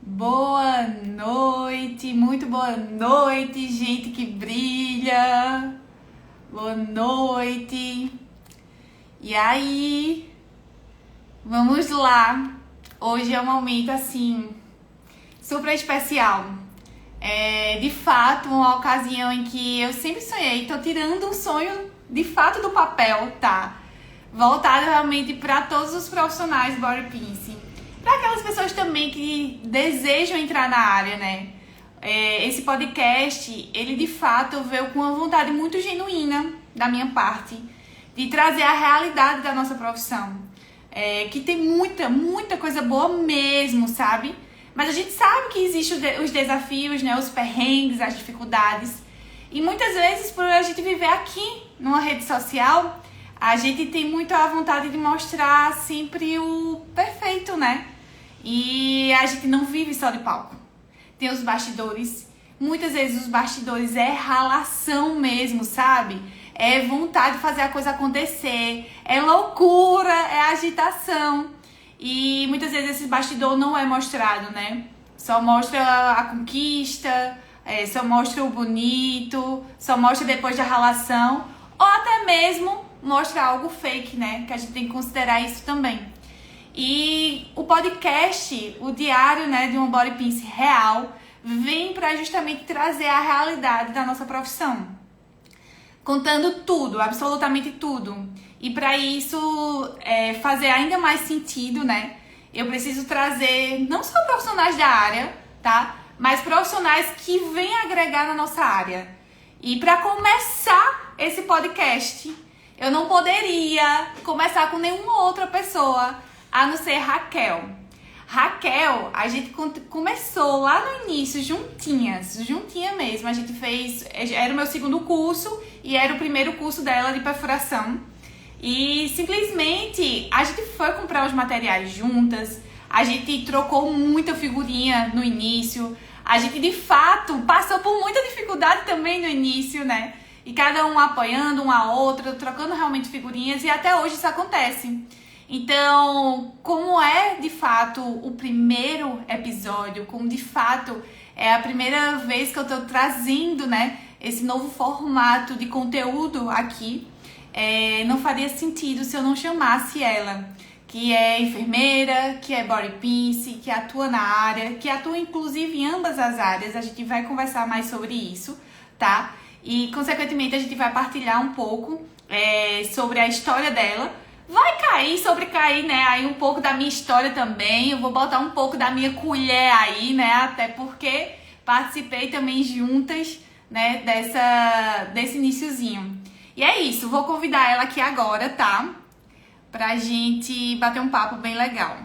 Boa noite, muito boa noite, gente que brilha. Boa noite. E aí, vamos lá. Hoje é um momento assim super especial. É de fato uma ocasião em que eu sempre sonhei. Tô tirando um sonho de fato do papel, tá? Voltado realmente para todos os profissionais body piercing. Para aquelas pessoas também que desejam entrar na área, né? Esse podcast, ele de fato veio com uma vontade muito genuína da minha parte de trazer a realidade da nossa profissão. Que tem muita coisa boa mesmo, sabe? Mas a gente sabe que existem os desafios, né? Os perrengues, as dificuldades. E muitas vezes, por a gente viver aqui, numa rede social, a gente tem muito a vontade de mostrar sempre o perfeito, né? E a gente não vive só de palco. Tem os bastidores. Muitas vezes os bastidores é ralação mesmo, sabe? É vontade de fazer a coisa acontecer. É loucura, é agitação. E muitas vezes esse bastidor não é mostrado, né? Só mostra a conquista, só mostra o bonito, só mostra depois da ralação. Ou até mesmo mostra algo fake, né? Que a gente tem que considerar isso também. E o podcast, o diário, né, de um body piercing real, vem para justamente trazer a realidade da nossa profissão. Contando tudo, absolutamente tudo. E para isso fazer ainda mais sentido, né? Eu preciso trazer não só profissionais da área, tá? Mas profissionais que vêm agregar na nossa área. E para começar esse podcast, eu não poderia começar com nenhuma outra pessoa a não ser Raquel. Raquel, a gente começou lá no início, juntinha mesmo. A gente fez, era o meu segundo curso e era o primeiro curso dela de perfuração. E simplesmente a gente foi comprar os materiais juntas, a gente trocou muita figurinha no início, a gente de fato passou por muita dificuldade também no início, né? E cada um apoiando uma a outra, trocando realmente figurinhas e até hoje isso acontece. Então, como é de fato o primeiro episódio, como de fato é a primeira vez que eu tô trazendo, né, esse novo formato de conteúdo aqui, não faria sentido se eu não chamasse ela, que é enfermeira, que é body piercing, que atua na área, que atua inclusive em ambas as áreas. A gente vai conversar mais sobre isso, tá? E, consequentemente, a gente vai partilhar um pouco sobre a história dela. Vai sobrecair, né, aí um pouco da minha história também. Eu vou botar um pouco da minha colher aí, né, até porque participei também juntas, né, desse iniciozinho. E é isso, vou convidar ela aqui agora, tá? Pra gente bater um papo bem legal.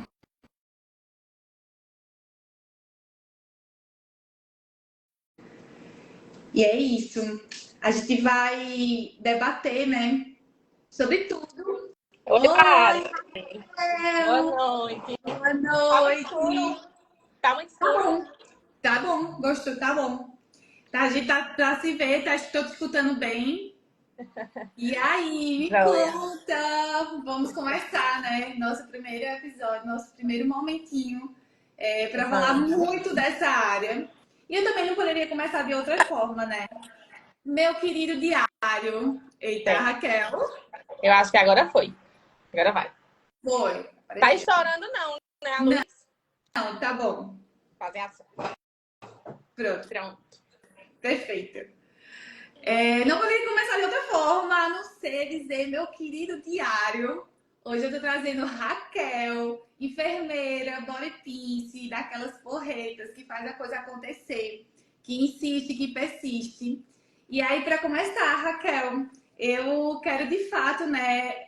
E é isso. A gente vai debater, né, sobre tudo. Oi, Oi, Lari. Boa Raquel! noite. Boa Tá muito escuro. noite! Tá muito Tá escuro. bom, tá bom, gostou, tá bom. Tá, a gente tá pra se ver, tá, tô te escutando bem. E aí, me Joia. conta, vamos começar, né? Nosso primeiro episódio, nosso primeiro momentinho, para falar Vamos. muito dessa área. E eu também não poderia começar de outra forma, né? Meu querido diário. Eita, Tem. Raquel. Eu acho que agora foi. Agora vai. Foi. Tá Apareceu. estourando não, né, a Não, luz? tá bom. Fazem assim. Pronto, Pronto. perfeito. Não poderia começar de outra forma, a não ser dizer meu querido diário. Hoje eu tô trazendo Raquel, enfermeira, body piercing, daquelas porretas que faz a coisa acontecer, que insiste, que persiste. E aí, para começar, Raquel, eu quero de fato, né,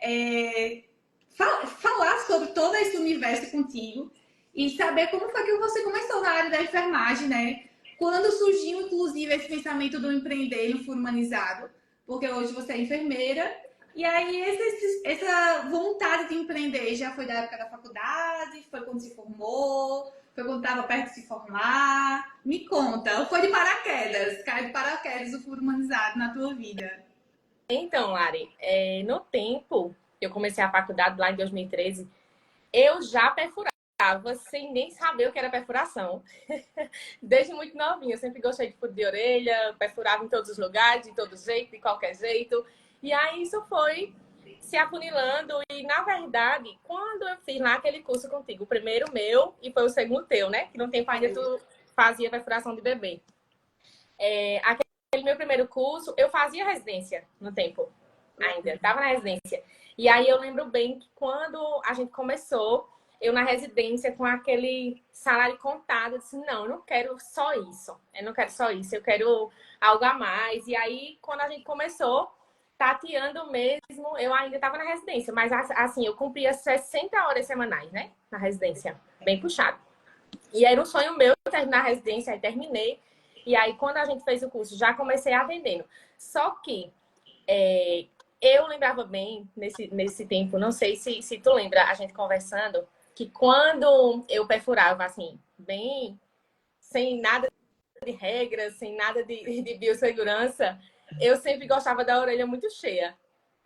falar sobre todo esse universo contigo e saber como foi que você começou na área da enfermagem, né? Quando surgiu, inclusive, esse pensamento do empreender no Furo Humanizado, porque hoje você é enfermeira, e aí essa vontade de empreender já foi da época da faculdade, foi quando se formou, foi quando estava perto de se formar? Me conta, ou foi de paraquedas, caiu de paraquedas o Furo Humanizado na tua vida? Então, Lari, no tempo que eu comecei a faculdade lá em 2013, eu já perfurava. sem nem saber o que era perfuração. Desde muito novinha, eu sempre gostei de furo de orelha, perfurava em todos os lugares, de todo jeito, de qualquer jeito. E aí isso foi se afunilando e, na verdade, quando eu fiz lá aquele curso contigo, o primeiro meu e foi o segundo teu, né? Que no tempo ainda tu fazia perfuração de bebê. Aquele meu primeiro curso, eu fazia residência no tempo ainda, estava na residência. E aí eu lembro bem que quando a gente começou, eu na residência com aquele salário contado, eu disse, não, eu não quero só isso. Eu não quero só isso, eu quero algo a mais. E aí, quando a gente começou, tateando mesmo, eu ainda estava na residência. Mas assim, eu cumpria 60 horas semanais, né? Na residência, bem puxado. E era um sonho meu terminar a residência, aí terminei. E aí, quando a gente fez o curso, já comecei atendendo. Só que eu lembrava bem nesse tempo, não sei se tu lembra, a gente conversando, que quando eu perfurava, assim, bem, sem nada de regras, sem nada de biossegurança, eu sempre gostava da orelha muito cheia.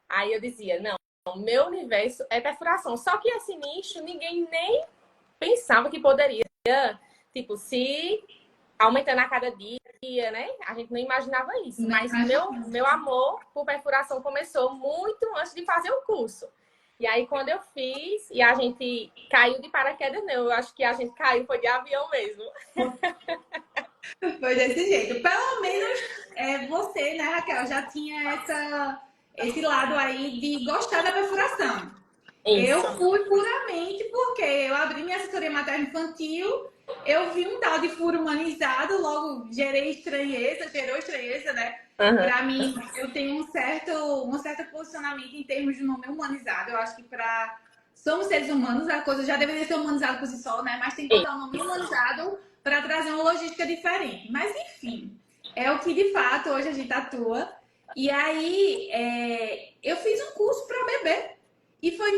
Aí eu dizia, não, meu universo é perfuração. Só que esse nicho, ninguém nem pensava que poderia, tipo, se aumentando a cada dia, né? A gente não imaginava isso. Mas meu amor por perfuração começou muito antes de fazer o curso. E aí, quando eu fiz, e a gente caiu de paraquedas, não. Eu acho que a gente caiu, foi de avião mesmo. Foi desse jeito. Pelo menos você, né, Raquel, já tinha esse lado aí de gostar da perfuração. Isso. Eu fui puramente porque eu abri minha assessoria materno-infantil, eu vi um tal de furo humanizado, logo gerou estranheza, né? Para mim, eu tenho um certo posicionamento em termos de nome humanizado. Eu acho que somos seres humanos, a coisa já deveria ser humanizada por si só, né? Mas tem que botar um nome humanizado para trazer uma logística diferente. Mas, enfim, é o que de fato hoje a gente atua. E aí, eu fiz um curso para bebê. E foi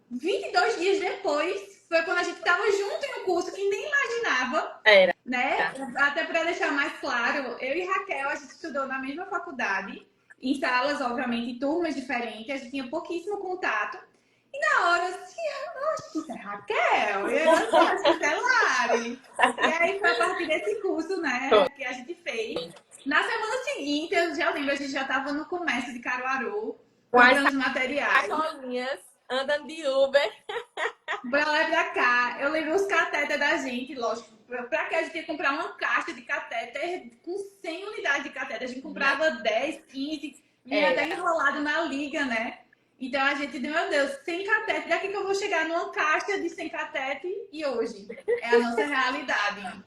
22 dias depois, foi quando a gente estava junto no curso, que nem imaginava, né? Até para deixar mais claro, eu e Raquel, a gente estudou na mesma faculdade, em salas, obviamente, em turmas diferentes, a gente tinha pouquíssimo contato. E na hora, assim, eu acho que isso é Raquel, eu acho que isso é Lari. E aí foi a partir desse curso, né, que a gente fez. Na semana seguinte, eu já lembro, a gente já estava no comércio de Caruaru, comprando os materiais. Sacolinhas, andando de Uber. Pra lá e pra cá. Eu levei os catéteres da gente, lógico. Pra que a gente ia comprar uma caixa de catéter com 100 unidades de catéter. A gente comprava 10, 15, vinha até enrolado na liga, né? Então a gente, meu Deus, 100 catéter. Daqui que eu vou chegar numa caixa de 100 catéter e hoje. É a nossa realidade.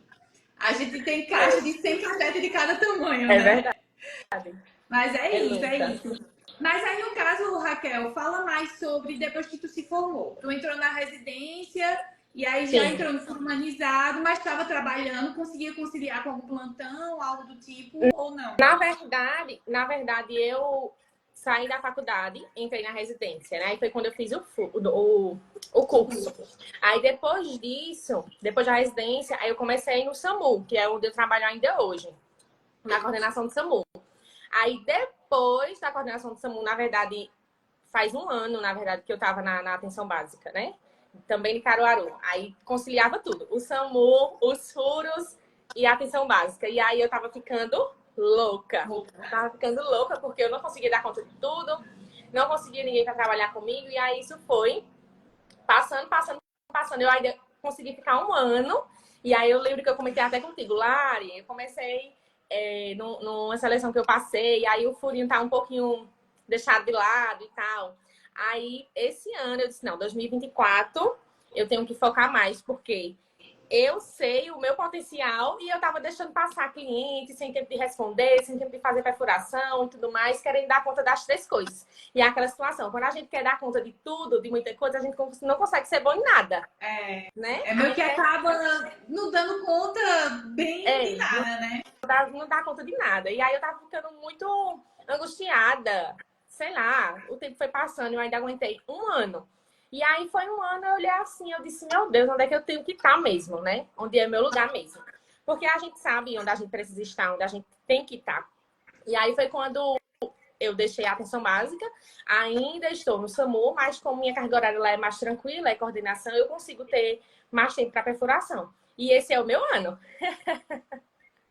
A gente tem caixa de 100 catéter de cada tamanho, né? É verdade. Mas é isso. Mas aí, no caso, Raquel, fala mais sobre depois que tu se formou. Tu entrou na residência e aí já entrou no furo humanizado, mas estava trabalhando, conseguia conciliar com algum plantão, algo do tipo, ou não? Na verdade, eu saí da faculdade, entrei na residência, né? E foi quando eu fiz o curso. Aí depois disso, depois da residência, aí eu comecei no SAMU, que é onde eu trabalho ainda hoje, na coordenação do SAMU. Aí depois da coordenação do SAMU, na verdade, faz um ano, na verdade, que eu estava na atenção básica, né? Também de Caruaru. Aí conciliava tudo. O SAMU, os furos e a atenção básica. E aí eu tava ficando louca. Tava ficando louca porque eu não conseguia dar conta de tudo. Não conseguia ninguém para trabalhar comigo. E aí isso foi passando. Eu ainda consegui ficar um ano. E aí eu lembro que eu comentei até contigo, Lari, eu comecei numa seleção que eu passei, aí o furinho tá um pouquinho deixado de lado e tal. Aí, esse ano, eu disse, não, 2024, eu tenho que focar mais, porque eu sei o meu potencial e eu tava deixando passar cliente sem tempo de responder, sem tempo de fazer perfuração e tudo mais, querendo dar conta das três coisas. E é aquela situação, quando a gente quer dar conta de tudo, de muita coisa, a gente não consegue ser bom em nada. Né? É meio que acaba não dando conta bem de nada, né? Não dá conta de nada. E aí eu tava ficando muito angustiada. Sei lá, o tempo foi passando e eu ainda aguentei um ano. E aí foi um ano, eu olhei assim, eu disse, meu Deus, onde é que eu tenho que estar mesmo, né? Onde é meu lugar mesmo. Porque a gente sabe onde a gente precisa estar, onde a gente tem que estar. E aí foi quando eu deixei a atenção básica, ainda estou no SAMU, mas como minha carga horária lá é mais tranquila, é coordenação, eu consigo ter mais tempo para perfuração. E esse é o meu ano.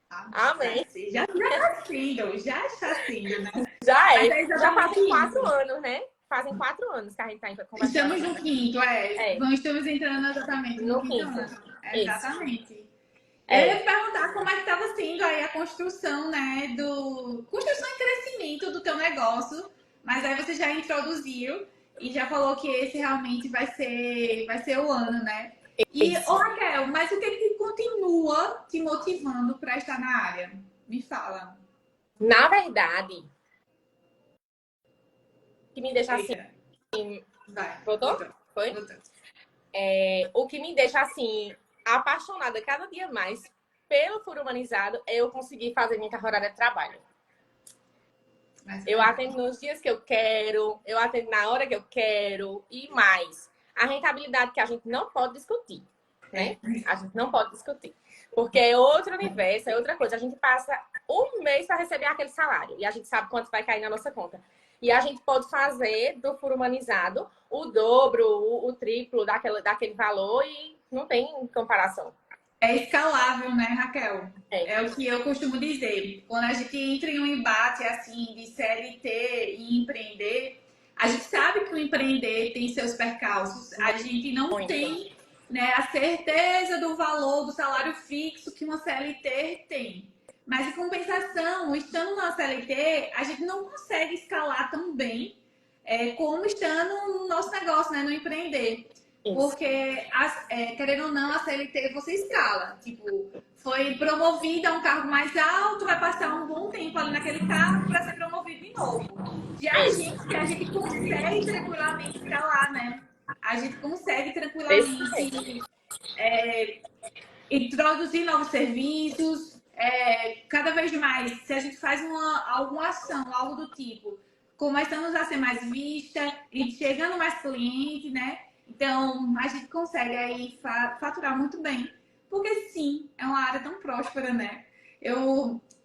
Amém. Já está sendo, já está sendo, né? Já Mas é. Já fazem 4 anos, né? Fazem 4 anos que a gente está conversando. Estamos no quinto, estamos entrando exatamente no quinto ano. Exatamente. Eu ia te perguntar como é que estava sendo aí a construção, né? Construção e crescimento do teu negócio, mas aí você já introduziu e já falou que esse realmente vai ser o ano, né? E, Raquel, mas o que continua te motivando para estar na área? Me fala. Na verdade, o que me deixa assim... Vai. Voltou? Foi? Voltou. O que me deixa assim, apaixonada cada dia mais pelo Furo Humanizado é eu conseguir fazer minha carga horária de trabalho. Eu atendo nos dias que eu quero, eu atendo na hora que eu quero e mais. A rentabilidade que a gente não pode discutir, né? A gente não pode discutir. Porque é outro universo, é outra coisa. A gente passa um mês para receber aquele salário e a gente sabe quanto vai cair na nossa conta. E a gente pode fazer do Furo Humanizado o dobro, o triplo daquele valor e não tem comparação. É escalável, né, Raquel? É o que eu costumo dizer. Quando a gente entra em um embate assim de CLT e empreender, a gente sabe que o empreender tem seus percalços. A gente não tem, né, a certeza do valor do salário fixo que uma CLT tem. Mas, em compensação, estando na CLT, a gente não consegue escalar tão bem como estando no nosso negócio, né, no empreender. Isso. Porque, querendo ou não, a CLT você escala. Tipo, foi promovida a um cargo mais alto, vai passar um bom tempo ali naquele cargo para ser promovido de novo. E a gente consegue tranquilamente escalar, né? A gente consegue tranquilamente introduzir novos serviços. Cada vez mais, se a gente faz alguma ação, algo do tipo, começamos a ser mais vista e chegando mais cliente, né? Então, a gente consegue aí faturar muito bem. Porque, sim, é uma área tão próspera, né?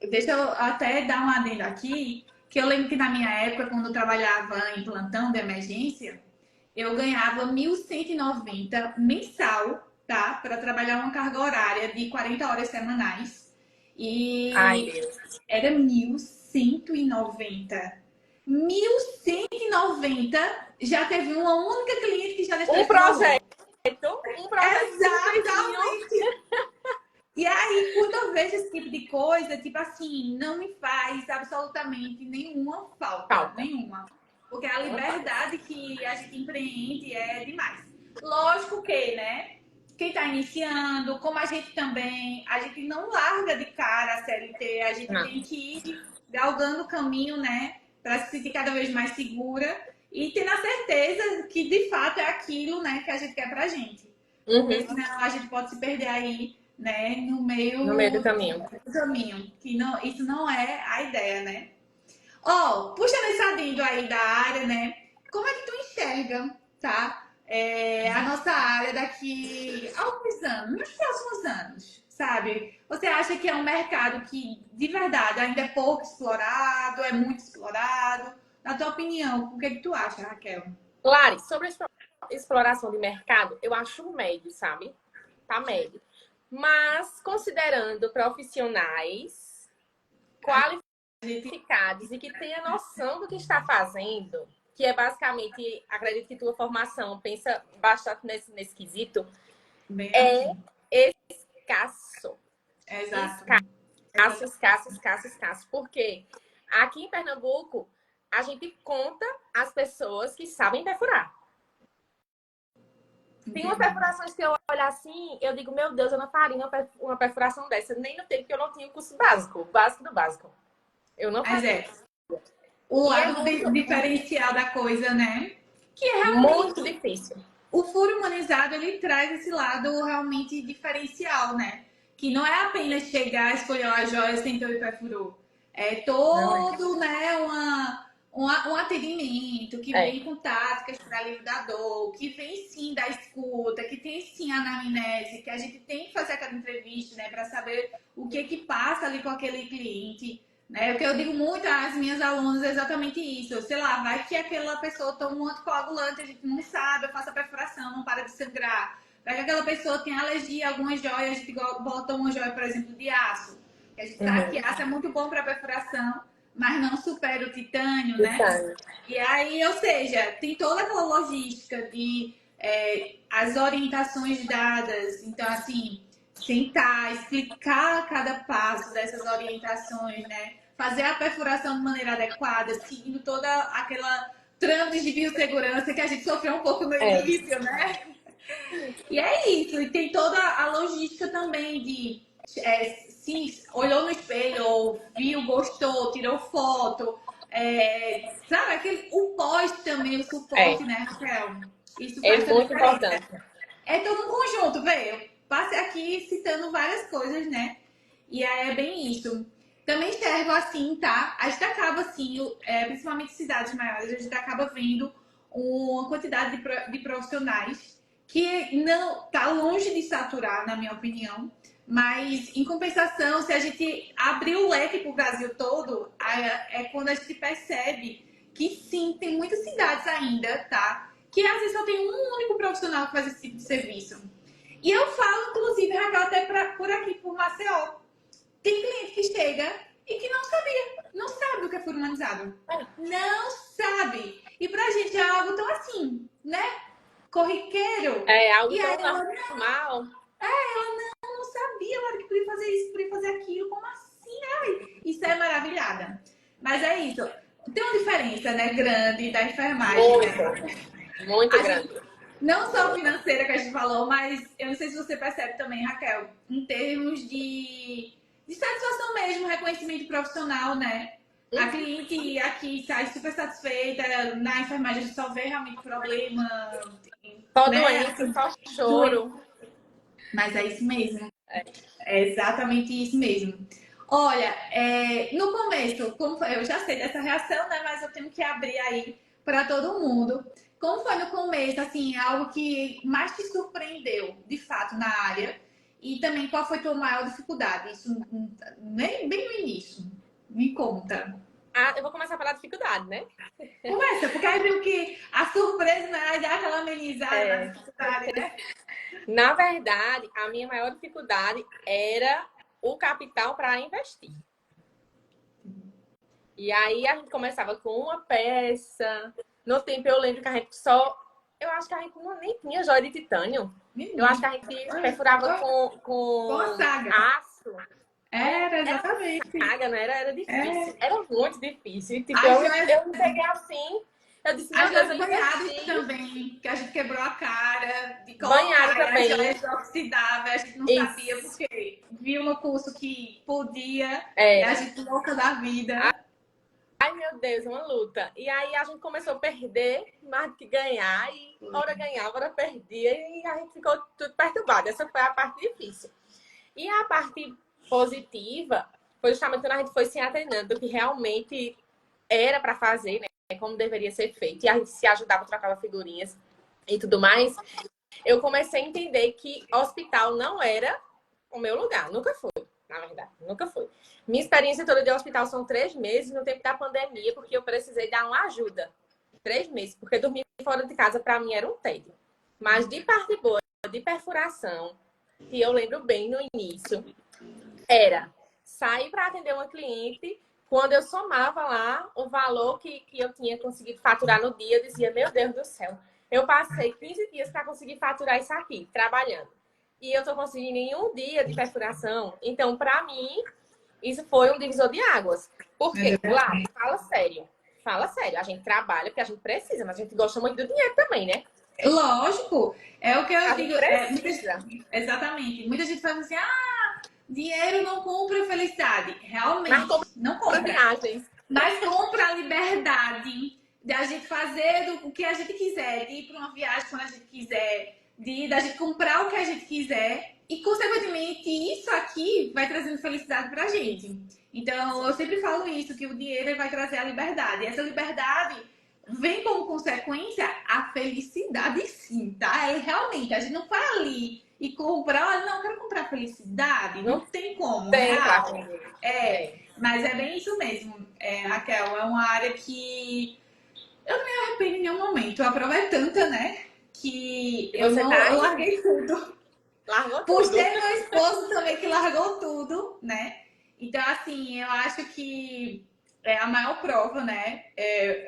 Deixa eu até dar uma adenda aqui, que eu lembro que na minha época, quando eu trabalhava em plantão de emergência, eu ganhava 1.190 mensal, tá? Para trabalhar uma carga horária de 40 horas semanais. E era 1.190. 1.190, já teve uma única cliente que já deixou um projeto. Exatamente. E aí, quando eu vejo esse tipo de coisa, tipo assim, não me faz absolutamente nenhuma falta. Nenhuma. Porque a liberdade que a gente empreende é demais. Lógico que, né? Quem está iniciando, como a gente também, a gente não larga de cara a CLT, a gente tem que ir galgando o caminho, né? Para se sentir cada vez mais segura e ter a certeza que de fato é aquilo, né, que a gente quer pra gente. Porque senão a gente pode se perder aí, né, no meio do caminho. Que não, isso não é a ideia, né? Puxa nesse adendo aí da área, né? Como é que tu enxerga, tá? A nossa área daqui a alguns anos, nos próximos anos, sabe? Você acha que é um mercado que, de verdade, ainda é pouco explorado, é muito explorado? Na tua opinião, o que tu acha, Raquel? Lari, sobre a exploração de mercado, eu acho médio, sabe? Tá médio. Mas, considerando profissionais qualificados e que tenha noção do que está fazendo, que é basicamente, acredito que tua formação pensa bastante nesse quesito, escasso. Exato. Escasso. Porque aqui em Pernambuco, a gente conta as pessoas que sabem perfurar. Tem umas perfurações que eu olho assim, eu digo, meu Deus, eu não faria uma perfuração dessa, nem no tempo que eu não tinha o curso básico, o básico do básico. Eu não faria. O lado diferencial da coisa, né? Que é realmente muito difícil. O Furo Humanizado, ele traz esse lado realmente diferencial, né? Que não é apenas chegar, escolher uma joia, sentou e perfurou. É todo, né, um atendimento que vem com táticas para alívio da dor, que vem sim da escuta, que tem sim a anamnese, que a gente tem que fazer aquela entrevista, né, para saber o que passa ali com aquele cliente. Né? O que eu digo muito às minhas alunas é exatamente isso. Sei lá, vai que aquela pessoa toma um anticoagulante, a gente não sabe, eu faço a perfuração, não para de sangrar. Para que aquela pessoa tenha alergia a algumas joias, a gente bota uma joia, por exemplo, de aço. A gente sabe que aço é muito bom para perfuração, mas não supera o titânio, né? E aí, ou seja, tem toda aquela logística de as orientações dadas. Então, assim, sentar, explicar cada passo dessas orientações, né? Fazer a perfuração de maneira adequada, seguindo toda aquela trâmite de biossegurança que a gente sofreu um pouco no início, né? E é isso. E tem toda a logística também de se olhou no espelho, ou viu, gostou, tirou foto. Sabe, o pós também, o suporte, né, Raquel? Isso faz toda muito importante. É todo um conjunto, velho. Eu passei aqui citando várias coisas, né? E aí é bem isso. Também enxergo assim, tá? A gente acaba assim, principalmente em cidades maiores, a gente acaba vendo uma quantidade de profissionais que não tá longe de saturar, na minha opinião. Mas, em compensação, se a gente abrir o leque para o Brasil todo, é quando a gente percebe que sim, tem muitas cidades ainda, tá? Que às vezes só tem um único profissional que faz esse tipo de serviço. E eu falo, inclusive, Raquel, até por aqui, por Maceió. Tem cliente que chega e que não sabia, não sabe o que é furo humanizado. Não sabe. E pra gente é algo tão assim, né? Corriqueiro. É algo e tão ela normal. Ela não sabia, ela que podia fazer isso, podia fazer aquilo. Como assim? Ai, isso é maravilhada. Mas é isso. Tem uma diferença, né, grande da enfermagem. Muito grande. Não só financeira que a gente falou, mas eu não sei se você percebe também, Raquel, em termos de satisfação mesmo, reconhecimento profissional, né? A cliente aqui sai super satisfeita, na enfermagem a gente só vê realmente problema. Só né? doença, só choro. Mas é isso mesmo. É exatamente isso mesmo. Olha, no começo, como foi? Eu já sei dessa reação, né? Mas eu tenho que abrir aí para todo mundo. Como foi no começo, assim, algo que mais te surpreendeu, de fato, na área? E também, qual foi a tua maior dificuldade? Isso bem no início. Me conta. Eu vou começar pela dificuldade, né? Começa, porque aí viu que a surpresa, né? Aí dá aquela amenizada na dificuldade, né? Na verdade, a minha maior dificuldade era o capital para investir. E aí a gente começava com uma peça. No tempo eu lembro que a gente eu acho que a gente nem tinha joia de titânio. Eu acho que a gente perfurava com aço. Era, exatamente. Era difícil. Era muito difícil. Tipo, eu peguei assim. Eu disse, meu As Deus, eu banhadas investi. também, que a gente quebrou a cara de Banhado também. as joias oxidáveis, a gente não sabia porque viu no curso que podia, e a gente louca da vida. Ai, meu Deus, uma luta. E aí a gente começou a perder mais do que ganhar, e hora ganhava, hora perdia, e a gente ficou tudo perturbado. Essa foi a parte difícil. E a parte positiva foi justamente quando a gente foi se atendendo do que realmente era para fazer, né? Como deveria ser feito. E a gente se ajudava, trocava figurinhas e tudo mais. Eu comecei a entender que hospital não era o meu lugar. Nunca foi, na verdade. Nunca foi. Minha experiência toda de hospital são 3 meses no tempo da pandemia, porque eu precisei dar uma ajuda. 3 meses, porque dormir fora de casa para mim era um tédio. Mas de parte boa, de perfuração, que eu lembro bem no início, era sair para atender uma cliente. Quando eu somava lá o valor que eu tinha conseguido faturar no dia, eu dizia, meu Deus do céu, eu passei 15 dias para conseguir faturar isso aqui, trabalhando. E eu estou conseguindo em um dia de perfuração. Então, para mim, isso foi um divisor de águas. Porque, lá, fala sério. Fala sério. A gente trabalha porque a gente precisa, mas a gente gosta muito do dinheiro também, né? Lógico. É o que eu digo. Exatamente. Muita gente fala assim, dinheiro não compra felicidade. Realmente, não compra. Mas compra a liberdade de a gente fazer o que a gente quiser, de ir para uma viagem quando a gente quiser, da gente comprar o que a gente quiser. E, consequentemente, isso aqui vai trazendo felicidade pra gente. Então, eu sempre falo isso, que o dinheiro vai trazer a liberdade. E essa liberdade vem como consequência a felicidade, sim, tá? Realmente, a gente não vai ali e comprar, não, eu quero comprar felicidade. Não tem como, real. Mas é bem isso mesmo, Raquel. É uma área que eu não me arrependo em nenhum momento. A prova é tanta, né? que E você tá eu aí? larguei tudo. Largou Por tudo. ter meu esposo também que largou tudo, né? Então, assim, eu acho que é a maior prova, né?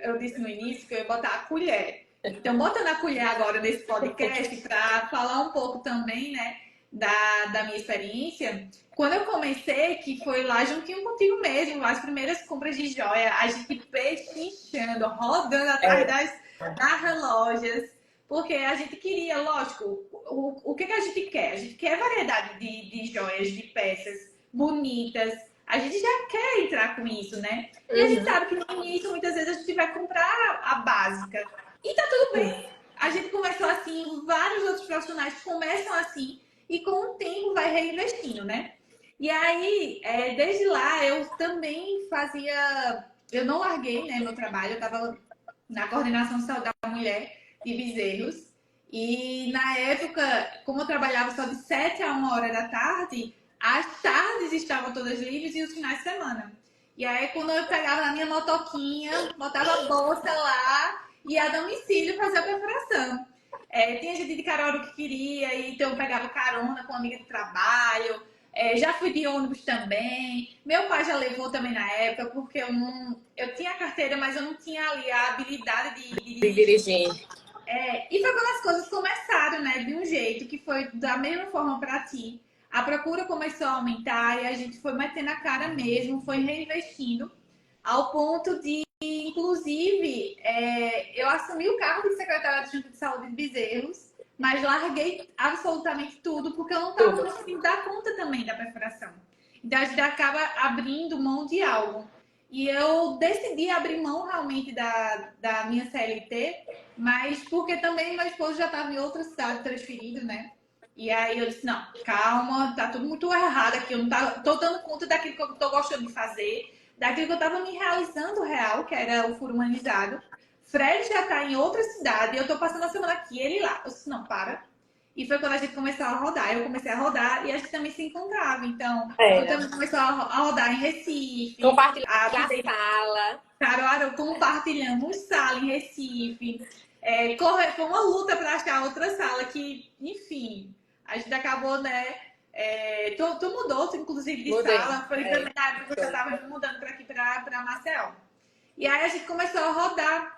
Eu disse no início que eu ia botar a colher. Então, botando a colher agora nesse podcast para falar um pouco também, né, da minha experiência. Quando eu comecei, que foi lá juntinho contigo mesmo, as primeiras compras de joia, a gente pechinchando, rodando atrás das lojas, porque a gente queria, lógico, o que a gente quer? A gente quer variedade de joias, de peças bonitas. A gente já quer entrar com isso, né? E a gente sabe que no início, muitas vezes, a gente vai comprar a básica. E tá tudo bem. A gente começou assim, vários outros profissionais começam assim, e com o tempo vai reinvestindo, né? E aí, desde lá, eu também fazia. Eu não larguei, né, meu trabalho, eu estava na coordenação de saúde da mulher de Bezerros. E na época, como eu trabalhava só de 7 a 1 hora da tarde, as tardes estavam todas livres e os finais de semana. E aí, quando eu pegava na minha motoquinha, botava a bolsa lá e ia a domicílio fazer a perfuração. Tinha gente de Caruaru que queria, então eu pegava carona com uma amiga de trabalho. Já fui de ônibus também. Meu pai já levou também na época, porque eu tinha carteira, mas eu não tinha ali a habilidade de De dirigir. dirigir. E foi quando as coisas começaram, né? De um jeito que foi da mesma forma para ti. A procura começou a aumentar e a gente foi metendo a cara mesmo, foi reinvestindo, ao ponto de, inclusive, eu assumi o cargo de secretária adjunta de saúde de Bezerros, mas larguei absolutamente tudo porque eu não estava Tudo. conseguindo dar conta também da perfuração. Então a gente acaba abrindo mão de algo. E eu decidi abrir mão realmente da minha CLT, mas porque também meu esposo já estava em outra cidade transferido, né? E aí eu disse, não, calma, tá tudo muito errado aqui, eu não tô dando conta daquilo que eu tô gostando de fazer, daquilo que eu tava me realizando real, que era o furo humanizado. Fred já tá em outra cidade, eu tô passando a semana aqui, ele lá. Eu disse, não, para. E foi quando a gente começou a rodar, eu comecei a rodar e a gente também se encontrava. Então, tu Era. também começou a rodar em Recife, Compartilhar a a sala. Caruaru, compartilhamos sala em Recife. Foi uma luta para achar outra sala que, enfim, a gente acabou, né? Tu mudou, inclusive, de Mudei. sala. Foi também na época que eu estava mudando para aqui, para Maceió. E aí a gente começou a rodar.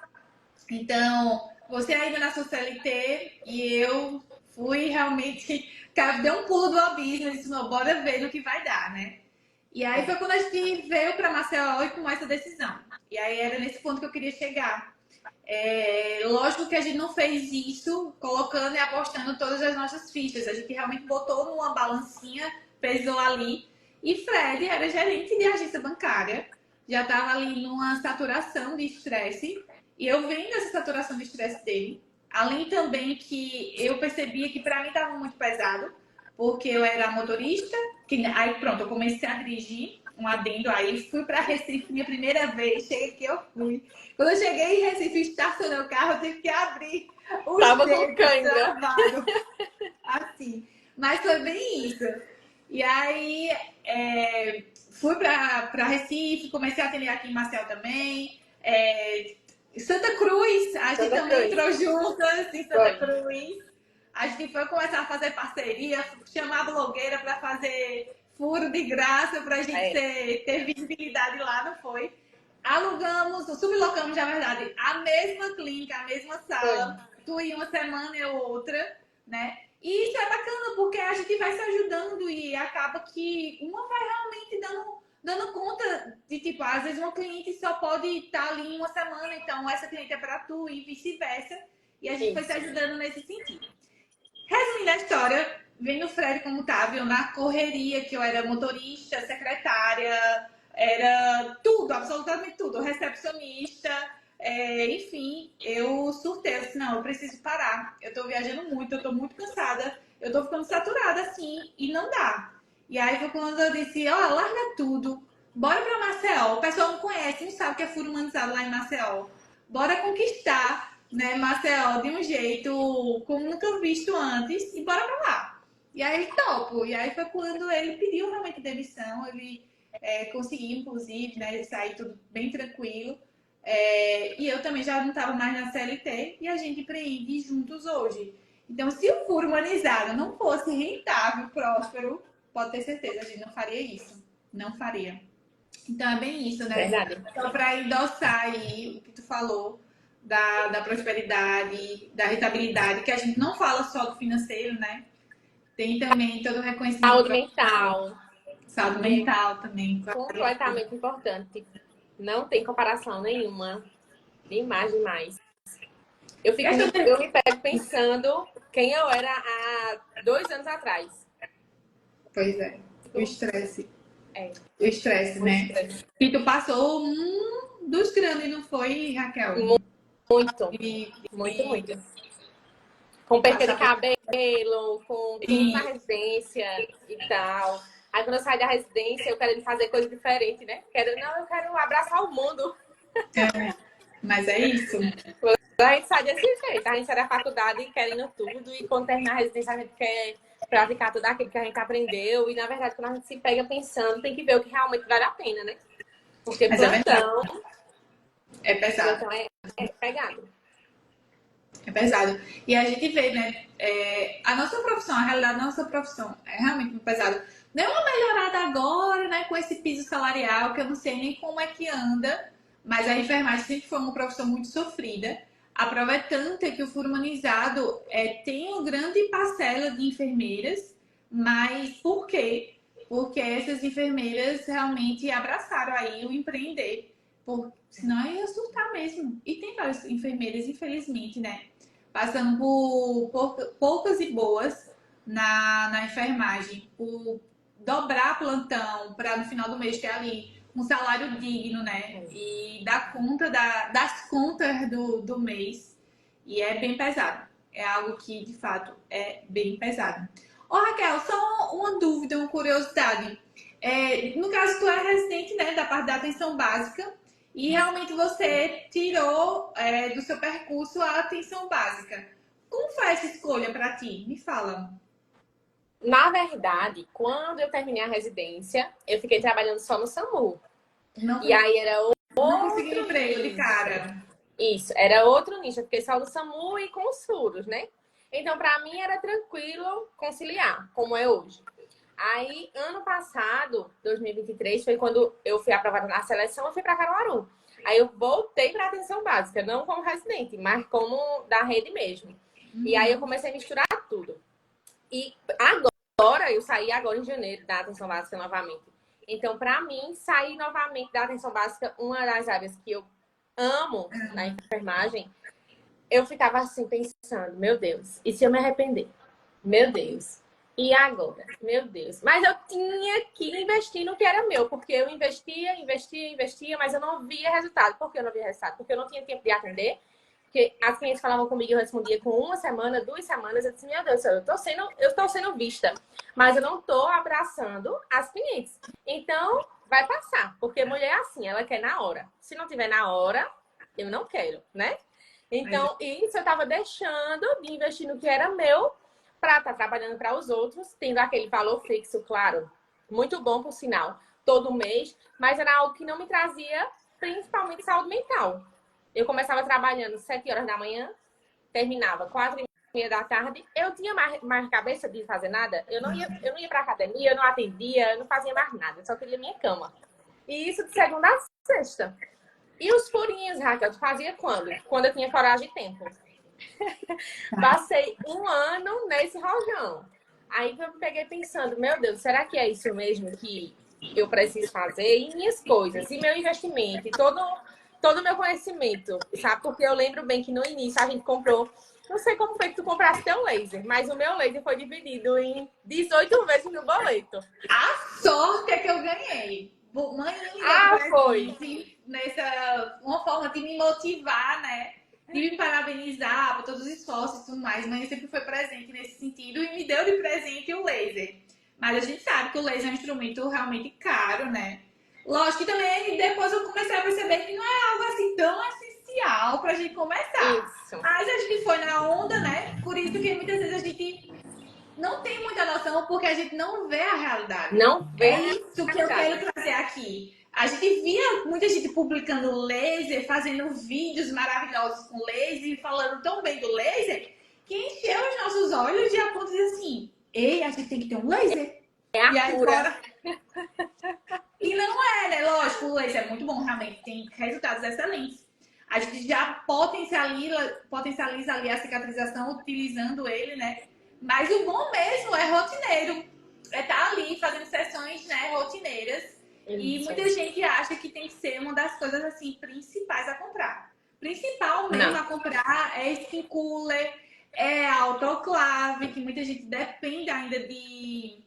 Então, você ainda na sua CLT e eu fui realmente. Cara, deu um pulo do abismo e disse: não, bora ver no que vai dar, né? E aí foi quando a gente veio para Maceió e tomou essa decisão. E aí era nesse ponto que eu queria chegar. Lógico que a gente não fez isso colocando e apostando todas as nossas fichas. A gente realmente botou numa balancinha, pesou ali. E Fred era gerente de agência bancária. Já estava ali numa saturação de estresse. E eu vendo essa saturação de estresse dele. Além também que eu percebia que para mim estava muito pesado. Porque eu era motorista. Aí pronto, eu comecei a dirigir. Um adendo aí. Fui para Recife minha primeira vez. Cheguei que eu fui. Quando eu cheguei em Recife, estacionei o carro, eu tive que abrir os Tava com dedos cãibra. travados, assim. Mas foi bem isso. E aí, fui para Recife, comecei a atender aqui em Marcel também. Santa Cruz, a gente Santa também Cruz. entrou juntas em Santa Cruz. A gente foi começar a fazer parceria, chamar a blogueira para fazer furo de graça para a gente ter visibilidade lá, não foi? Alugamos, sublocamos, na verdade, a mesma clínica, a mesma sala. Tu em uma semana e outra, né? E isso é bacana, porque a gente vai se ajudando e acaba que uma vai realmente dando conta de, tipo, às vezes uma cliente só pode estar ali em uma semana, então essa cliente é para tu e vice-versa. E a gente foi se ajudando nesse sentido. Resumindo a história, vendo o Fred como estava, eu na correria, que eu era motorista, secretária, era tudo, absolutamente tudo, recepcionista, enfim, eu surtei, eu disse, não, eu preciso parar, eu tô viajando muito, eu tô muito cansada, eu tô ficando saturada assim, e não dá. E aí foi quando eu disse, ó, larga tudo, bora pra Maceió, o pessoal não conhece, não sabe o que é furo humanizado lá em Maceió, bora conquistar, né, Maceió de um jeito como nunca visto antes e bora pra lá. E aí ele topo. E aí foi quando ele pediu realmente demissão, ele conseguiu, inclusive, né, sair tudo bem tranquilo. E eu também já não estava mais na CLT e a gente empreende juntos hoje. Então, se o furo humanizado não fosse rentável, próspero, pode ter certeza, a gente não faria isso. Não faria. Então, é bem isso, né? Verdade. Só para endossar aí o que tu falou da prosperidade, da rentabilidade, que a gente não fala só do financeiro, né? Tem também todo o reconhecimento Saúde profissional, mental, saúde mental também. completamente importante. Não tem comparação nenhuma. Nem mais, demais. Eu me pego pensando quem eu era há 2 anos atrás. Pois é, o estresse. É, O estresse, né? estresse. E tu passou um dos grandes, não foi, Raquel? Muito, E, muito, e muito. Com perca de passar por... cabelo, com tudo na E, residência e tal. Aí quando eu saí da residência, eu quero fazer coisa diferente, né? Eu quero abraçar o mundo. mas é isso. A gente sai desse jeito. A gente sai da faculdade querendo tudo e quando terminar a residência a gente quer praticar tudo aquilo que a gente aprendeu. E na verdade, quando a gente se pega pensando, tem que ver o que realmente vale a pena, né? Porque Mas é verdade. É pesado. plantão é pegado. É pesado. E a gente vê, né? A nossa profissão, a realidade da nossa profissão é realmente muito pesada. Deu uma melhorada agora, né? Com esse piso salarial, que eu não sei nem como é que anda, mas a enfermagem sempre foi uma profissão muito sofrida. A prova é tanta que o Furo Humanizado tem uma grande parcela de enfermeiras, mas por quê? Porque essas enfermeiras realmente abraçaram aí o empreender. Senão eu ia surtar mesmo. E tem várias enfermeiras, infelizmente, né? Passando por poucas e boas na enfermagem, por dobrar plantão para no final do mês ter ali um salário digno, né? E dar conta das contas do mês. E é bem pesado. É algo que, de fato, é bem pesado. Ô, Raquel, só uma dúvida, uma curiosidade. No caso, tu é residente, né, da parte da atenção básica. E realmente você tirou do seu percurso a atenção básica. Como foi essa escolha para ti? Me fala. Na verdade, quando eu terminei a residência, eu fiquei trabalhando só no SAMU. Não, E aí era não consegui outro emprego de nicho. cara. Isso, era outro nicho. Eu fiquei só no SAMU e com os furos, né? Então, para mim, era tranquilo conciliar, como é hoje. Aí, ano passado, 2023, foi quando eu fui aprovada na seleção, eu fui para Caruaru. Aí eu voltei para atenção básica, não como residente, mas como da rede mesmo. E aí eu comecei a misturar tudo. E agora, eu saí agora em janeiro da atenção básica novamente. Então, para mim, sair novamente da atenção básica, uma das áreas que eu amo na enfermagem, eu ficava assim pensando, meu Deus, e se eu me arrepender? Meu Deus. E agora? Meu Deus. Mas eu tinha que investir no que era meu, porque eu investia, mas eu não via resultado. Por que eu não via resultado? Porque eu não tinha tempo de atender. Porque as clientes falavam comigo, eu respondia com 1 semana, 2 semanas. Eu disse, meu Deus, eu tô sendo vista, mas eu não tô abraçando as clientes. Então, vai passar. Porque mulher é assim, ela quer na hora. Se não tiver na hora, eu não quero, né? Então, isso eu tava deixando de investir no que era meu para estar trabalhando para os outros, tendo aquele valor fixo, claro, muito bom por sinal, todo mês, mas era algo que não me trazia principalmente saúde mental. Eu começava trabalhando 7 horas da manhã, terminava 4h30 da tarde, eu tinha mais cabeça de fazer nada, eu não ia para academia, eu não atendia, eu não fazia mais nada, eu só queria minha cama. E isso de segunda a sexta. E os furinhos, Raquel, tu fazia quando? Quando eu tinha coragem e tempo. Passei 1 ano nesse rojão. Aí eu peguei pensando, meu Deus, será que é isso mesmo que eu preciso fazer? E minhas coisas, e meu investimento, e todo o meu conhecimento, sabe? Porque eu lembro bem que no início a gente comprou, não sei como foi que tu comprasse teu laser, mas o meu laser foi dividido em 18 vezes no boleto. A sorte é que eu ganhei. Mãe, foi. Uma forma de me motivar, né? De me parabenizar por todos os esforços e tudo mais. Mãe sempre foi presente nesse sentido e me deu de presente o laser. Mas a gente sabe que o laser é um instrumento realmente caro, né? Lógico que também depois eu comecei a perceber que não é algo assim tão essencial pra gente começar. Isso. Mas a gente foi na onda, né? Por isso que muitas vezes a gente não tem muita noção porque a gente não vê a realidade. Não vê É isso que eu quero trazer aqui. A gente via muita gente publicando laser, fazendo vídeos maravilhosos com laser, falando tão bem do laser, que encheu os nossos olhos e a ponto de dizer assim, ei, a gente tem que ter um laser. É a E aí cura. fora... E não é, né? Lógico, o laser é muito bom, realmente, tem resultados excelentes. A gente já potencializa ali a cicatrização utilizando ele, né? Mas o bom mesmo é rotineiro. É estar ali fazendo sessões, né, rotineiras. E muita gente acha que tem que ser uma das coisas assim principais a comprar. Principal mesmo a comprar é skin cooler, é autoclave, que muita gente depende ainda de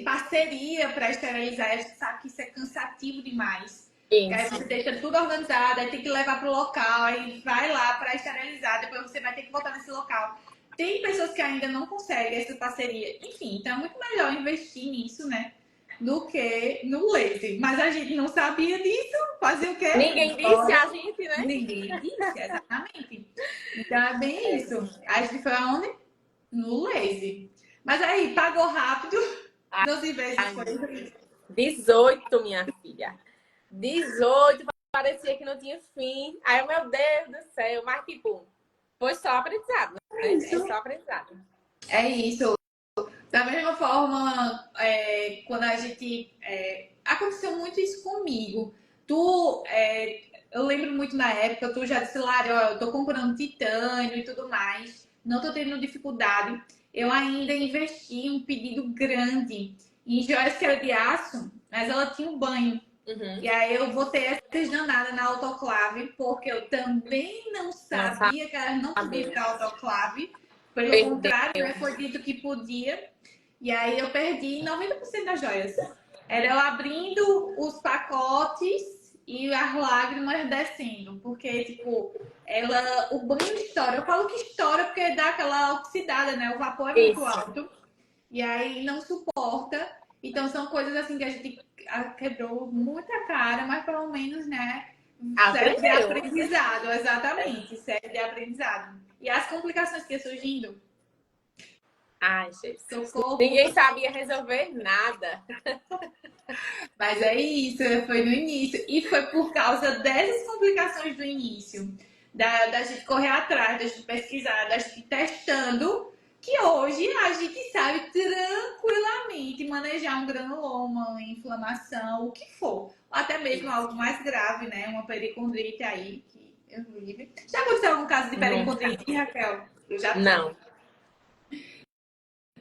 parceria para esterilizar. A gente sabe que isso é cansativo demais. Aí você deixa tudo organizado, aí tem que levar para o local, aí vai lá para esterilizar, depois você vai ter que voltar nesse local. Tem pessoas que ainda não conseguem essa parceria. Enfim, então é muito melhor investir nisso, né? Do que no laser. Mas a gente não sabia disso. Fazer o quê? Ninguém disse a gente, né? Ninguém disse, exatamente. Então é bem isso. A gente foi aonde? No laser. Mas aí, pagou rápido. 12 vezes foi. 18, minha filha. 18, parecia que não tinha fim. Aí, meu Deus do céu, mas que bom. Foi só aprendizado, né? É só aprendizado. É isso. Da mesma forma, quando a gente... aconteceu muito isso comigo. Eu lembro muito na época, tu já disse, Lara, ó, eu tô comprando titânio e tudo mais. Não tô tendo dificuldade. Eu ainda investi um pedido grande em joias que era de aço, mas ela tinha um banho. E aí eu botei essas danadas na autoclave, porque eu também não sabia que elas não podiam ir para autoclave. Pelo contrário, né, foi dito que podia. E aí eu perdi 90% das joias. Era eu abrindo os pacotes e as lágrimas descendo. Porque, tipo, o banho estoura. Eu falo que estoura porque dá aquela oxidada, né? O vapor é muito alto. E aí não suporta. Então são coisas assim que a gente quebrou muita cara, mas pelo menos, né? Serve de aprendizado, exatamente. Serve de aprendizado. E as complicações que iam surgindo. Ai, gente. Ninguém sabia resolver nada. Mas é isso, foi no início. E foi por causa dessas complicações do início, da gente correr atrás, da gente pesquisar, da gente testando, que hoje a gente sabe tranquilamente manejar um granuloma, uma inflamação, o que for. Ou até mesmo algo mais grave, né? Uma pericondrite aí, que eu vive. Já aconteceu algum caso de pericondrite, Raquel? Eu já tive. Não.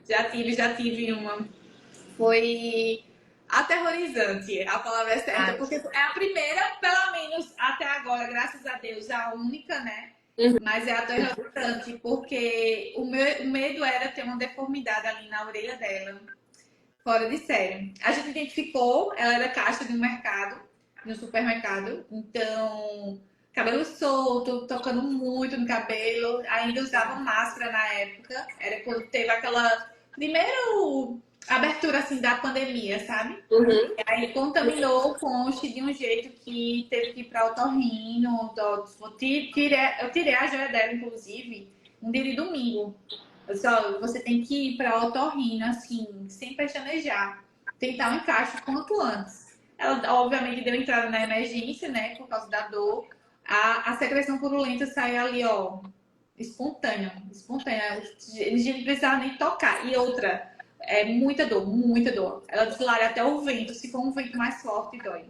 Já tive uma. Foi aterrorizante, a palavra é certa, porque é a primeira, pelo menos até agora, graças a Deus, a única, né? Mas é aterrorizante, porque o meu medo era ter uma deformidade ali na orelha dela, fora de série. A gente identificou, ela era caixa de um mercado, no supermercado, então cabelo solto, tocando muito no cabelo, ainda usava máscara na época, era quando teve aquela primeiro abertura assim da pandemia, sabe? E aí contaminou o conche de um jeito que teve que ir para otorrino. Eu tirei a joia dela, inclusive, um dia de domingo. Você tem que ir para otorrino, assim, sem pestanejar. Tentar um encaixe quanto antes. Ela, obviamente, deu entrada na emergência, né? Por causa da dor. A secreção purulenta saiu ali, ó, espontânea. A gente não precisava nem tocar. E outra, muita dor, muita dor. Ela deslara até o vento, se for um vento mais forte, dói.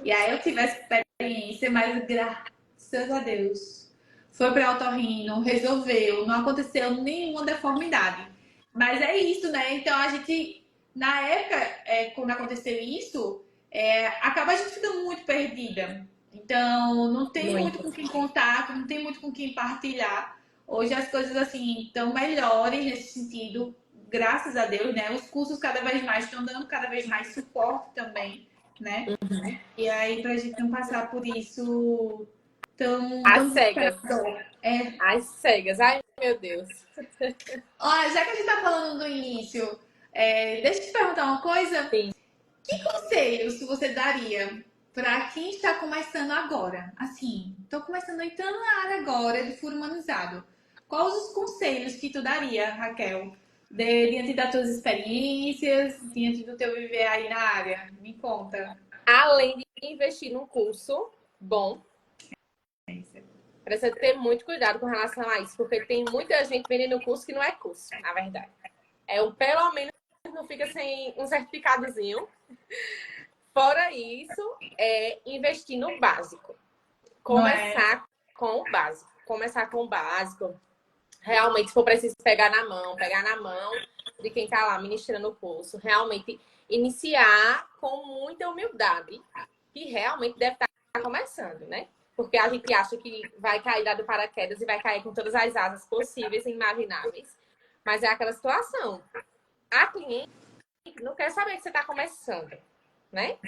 E aí eu tive essa experiência, mas graças a Deus, foi para otorrino, resolveu, não aconteceu nenhuma deformidade. Mas é isso, né? Então a gente, na época, quando aconteceu isso, acaba a gente ficando muito perdida. Então não tem muito com quem contar, não tem muito com quem partilhar. Hoje as coisas assim estão melhores nesse sentido, graças a Deus, né? Os cursos cada vez mais estão dando cada vez mais suporte também, né? E aí pra gente não passar por isso tão cegas. As cegas, ai meu Deus. Olha, já que a gente tá falando do início, deixa eu te perguntar uma coisa. Sim. Que conselhos você daria para quem está começando agora? Assim, tô começando entrando na área agora de furo humanizado. Quais os conselhos que tu daria, Raquel? Diante das tuas experiências, diante do teu viver aí na área? Me conta. além de investir num curso bom, precisa ter muito cuidado com relação a isso, porque tem muita gente vendendo curso que não é curso, na verdade. Pelo menos não fica sem um certificadozinho. Fora isso, investir no básico. Começar com o básico. Começar com o básico. Realmente, se for preciso pegar na mão de quem está lá ministrando o curso. Realmente, iniciar com muita humildade, que realmente deve estar começando, né? Porque a gente acha que vai cair lá do paraquedas e vai cair com todas as asas possíveis e imagináveis. Mas é aquela situação. A cliente não quer saber que você está começando, né?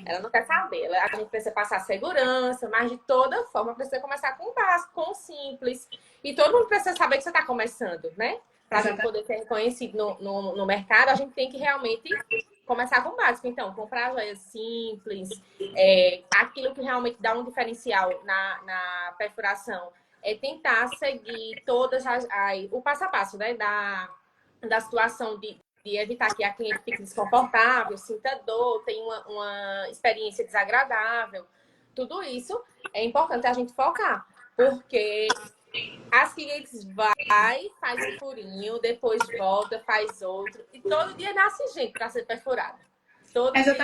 Ela não quer saber. A gente precisa passar segurança, mas de toda forma precisa começar com o básico, com o simples. E todo mundo precisa saber que você está começando, né? Para a gente poder ser reconhecido no mercado, a gente tem que realmente começar com o básico. Então, comprar joias simples, aquilo que realmente dá um diferencial na perfuração, é tentar seguir todas o passo a passo, né? Da situação de evitar que a cliente fique desconfortável, sinta dor, tenha uma experiência desagradável. Tudo isso é importante a gente focar, porque as clientes faz um furinho, depois volta, faz outro, e todo dia nasce gente para ser perfurada. Todo dia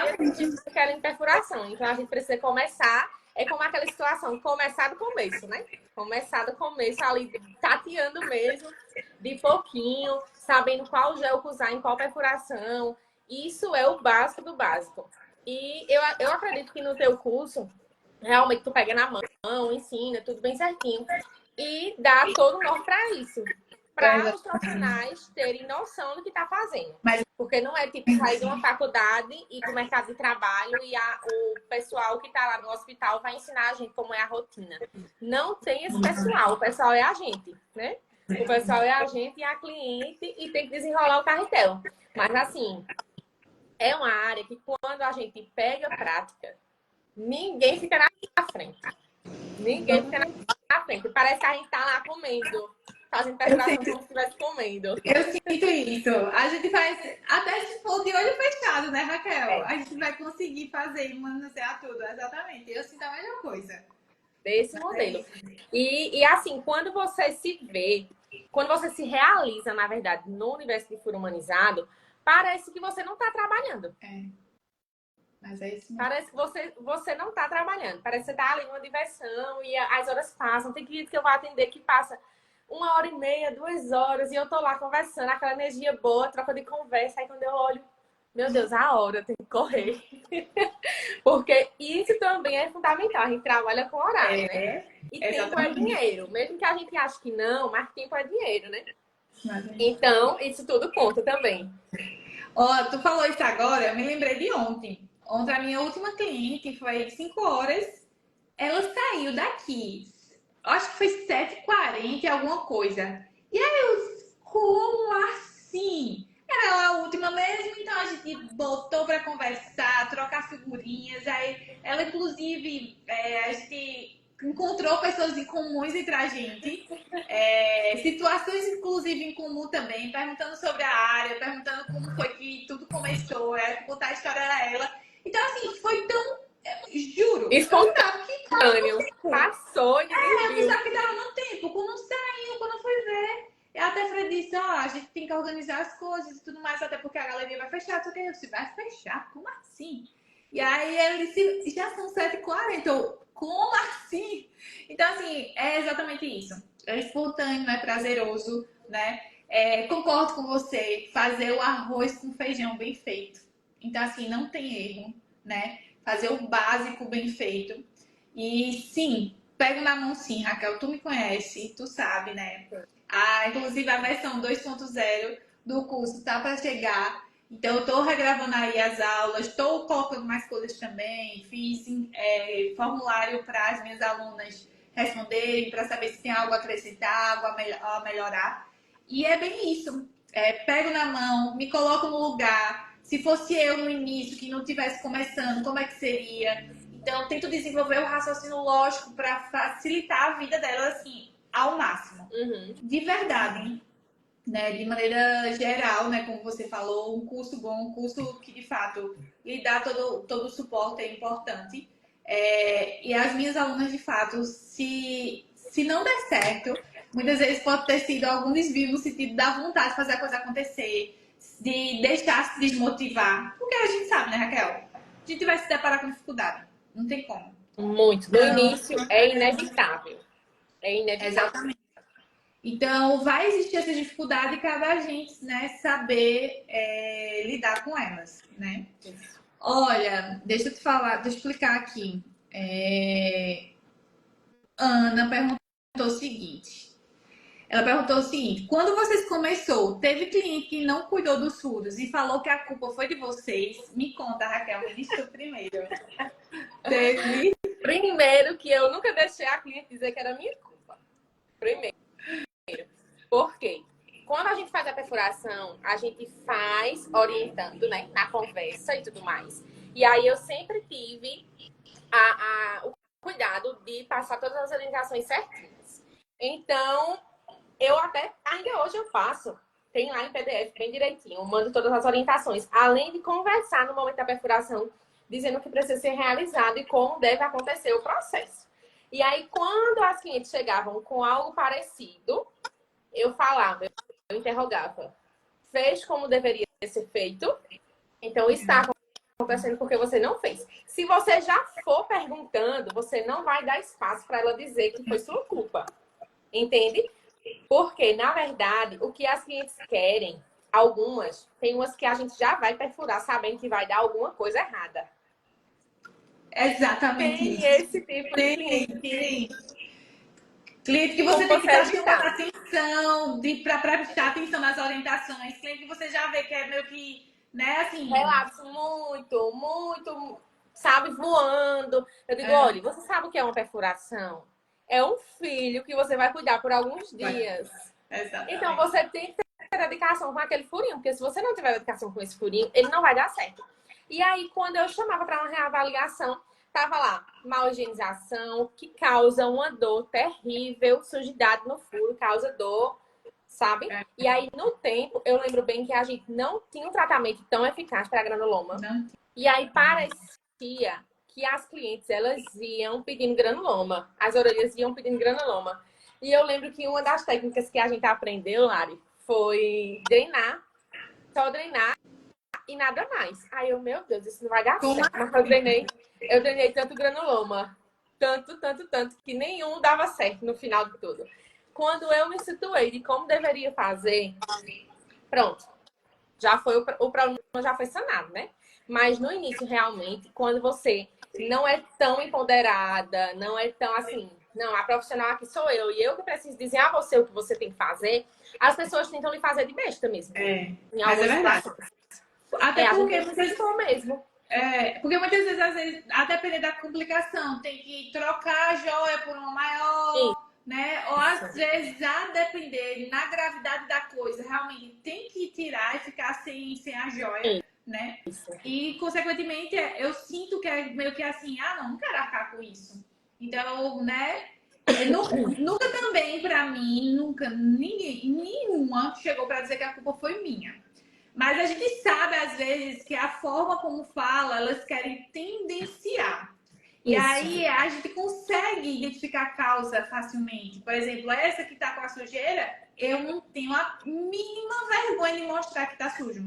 querem perfuração. Então a gente precisa começar, como aquela situação, começar do começo, né? Começar do começo ali, tateando mesmo, de pouquinho, sabendo qual gel usar em qual perfuração. Isso é o básico do básico. E eu acredito que no teu curso, realmente tu pega na mão, ensina, tudo bem certinho. E dá todo o norte para isso. Para os profissionais terem noção do que está fazendo. Porque não é tipo sair de uma faculdade e ir para o mercado de trabalho e o pessoal que está lá no hospital vai ensinar a gente como é a rotina. Não tem esse pessoal. O pessoal é a gente, né? O pessoal é a gente e a cliente e tem que desenrolar o carretel. Mas assim, é uma área que quando a gente pega a prática, ninguém fica na frente. Ninguém fica na frente. Parece que a gente tá lá comendo. Fazendo perfuração como se estivesse comendo. Eu sinto isso. A gente faz até se for de olho fechado, né, Raquel? A gente vai conseguir fazer e manusear tudo. Exatamente. Eu sinto a mesma coisa. Desse modelo. E assim, quando você se vê, quando você se realiza, na verdade, no universo de furo humanizado, parece que você não tá trabalhando. Mas é isso mesmo. Parece que você não tá trabalhando. Parece que você tá ali numa diversão e as horas passam. Tem cliente que eu vou atender que passa 1h30, 2 horas e eu tô lá conversando, aquela energia boa, troca de conversa. Aí quando eu olho, meu Deus, a hora, eu tenho que correr. Porque isso também é fundamental. A gente trabalha com horário, né? E tempo é dinheiro. Mesmo que a gente ache que não, mas tempo é dinheiro, né? Então, isso tudo conta também. Ó, tu falou isso agora, eu me lembrei de ontem. Ontem a minha última cliente foi 5 horas. Ela saiu daqui, acho que foi 7h40, alguma coisa. E aí eu, como assim? Era a última mesmo, então a gente botou pra conversar, trocar figurinhas. Aí ela, inclusive, a gente encontrou pessoas em comuns entre a gente. Situações, inclusive, em comum também, perguntando sobre a área, perguntando como foi que tudo começou, contar a história a ela. Então, assim, foi tão... Juro. Espontâneo. Passou e ninguém viu. Só que dava no tempo. Quando saiu, quando foi ver. Eu até falei disso, a gente tem que organizar as coisas e tudo mais, até porque a galeria vai fechar. Só que eu disse, vai fechar? Como assim? E aí ele disse, já são 7h40. Eu, como assim? Então, assim, é exatamente isso. É espontâneo, é prazeroso, né? Concordo com você, fazer o arroz com feijão bem feito. Então, assim, não tem erro, né? Fazer o básico bem feito. E sim, pego na mão sim, Raquel, tu me conhece, tu sabe, né? Inclusive a versão 2.0 do curso tá para chegar. Então eu tô regravando aí as aulas, tô colocando mais coisas também, fiz formulário para as minhas alunas responderem, para saber se tem algo a acrescentar, algo a melhorar. E é bem isso. Pego na mão, me coloco no lugar. Se fosse eu no início, que não estivesse começando, como é que seria? Então, eu tento desenvolver o raciocínio lógico para facilitar a vida dela, assim, ao máximo. Uhum. De verdade, hein? né, de maneira geral, né, como você falou, um curso bom, um curso que de fato lhe dá todo o suporte é importante. E as minhas alunas, de fato, se não der certo, muitas vezes pode ter sido algum desvio no sentido da vontade de fazer a coisa acontecer, de deixar se desmotivar. Porque a gente sabe, né, Raquel? A gente vai se deparar com dificuldade. Não tem como. Muito. No Então, início é inevitável. É inevitável. exatamente. Então, vai existir essa dificuldade e cabe a gente, né, saber lidar com elas, né? Olha, deixa eu te falar, deixa eu explicar aqui. Ana perguntou o seguinte. Ela perguntou o seguinte: quando vocês começou, teve cliente que não cuidou dos furos e falou que a culpa foi de vocês? Me conta, Raquel, me diz tu primeiro. Teve? Primeiro que eu nunca deixei a cliente dizer que era minha culpa. Primeiro. Por quê? Quando a gente faz a perfuração, a gente faz orientando, né? Na conversa e tudo mais. E aí eu sempre tive o cuidado de passar todas as orientações certinhas. Então, eu até, ainda hoje eu faço. Tem lá em PDF bem direitinho. Eu mando todas as orientações. Além de conversar no momento da perfuração, dizendo o que precisa ser realizado e como deve acontecer o processo. E aí, quando as clientes chegavam com algo parecido, eu falava, eu interrogava. Fez como deveria ser feito? Então, está acontecendo porque você não fez. Se você já for perguntando, você não vai dar espaço para ela dizer que foi sua culpa. Entende? Porque, na verdade, o que as clientes querem, algumas, tem umas que a gente já vai perfurar sabendo que vai dar alguma coisa errada. Exatamente Tem isso. esse tipo de cliente. Tem. Cliente que você tem que estar chamando evitar. atenção, para prestar atenção nas orientações. Cliente que você já vê que é meio que, né, assim. Relatos muito, sabe, voando. Eu digo, olha, você sabe o que é uma perfuração? É um filho que você vai cuidar por alguns dias. Exatamente. Então, você tem que ter dedicação com aquele furinho, porque se você não tiver dedicação com esse furinho, ele não vai dar certo. E aí, quando eu chamava para uma reavaliação, tava lá, mal higienização, que causa uma dor terrível, sujidade no furo, causa dor, sabe? E aí, no tempo, eu lembro bem que a gente não tinha um tratamento tão eficaz para a granuloma. Não. E aí, parecia que as clientes, elas iam pedindo granuloma. As orelhas iam pedindo granuloma. E eu lembro que uma das técnicas que a gente aprendeu, Lari, foi drenar, só drenar e nada mais. Aí eu, meu Deus, isso não vai dar certo. Mas eu drenei tanto granuloma, tanto, que nenhum dava certo no final de tudo. Quando eu me situei de como deveria fazer, pronto. Já foi o problema já foi sanado, né? Mas no início, realmente, quando você não é tão empoderada, não é tão assim, não, a profissional aqui sou eu, e eu que preciso dizer a você o que você tem que fazer, as pessoas tentam lhe fazer de besta mesmo. Mas é verdade. Até porque muitas mesmo. Porque muitas vezes, às vezes, a depender da complicação, tem que trocar a joia por uma maior, sim, né? Ou às vezes, a depender na gravidade da coisa, realmente tem que tirar e ficar sem a joia, sim, né? Isso. E, consequentemente, eu sinto que é meio que assim, não quero arcar com isso. Então, né? Nunca também, pra mim, nenhuma chegou pra dizer que a culpa foi minha. Mas a gente sabe, às vezes, que a forma como fala, elas querem tendenciar. E isso, aí a gente consegue identificar a causa facilmente. Por exemplo, essa que tá com a sujeira, eu não tenho a mínima vergonha de mostrar que tá sujo.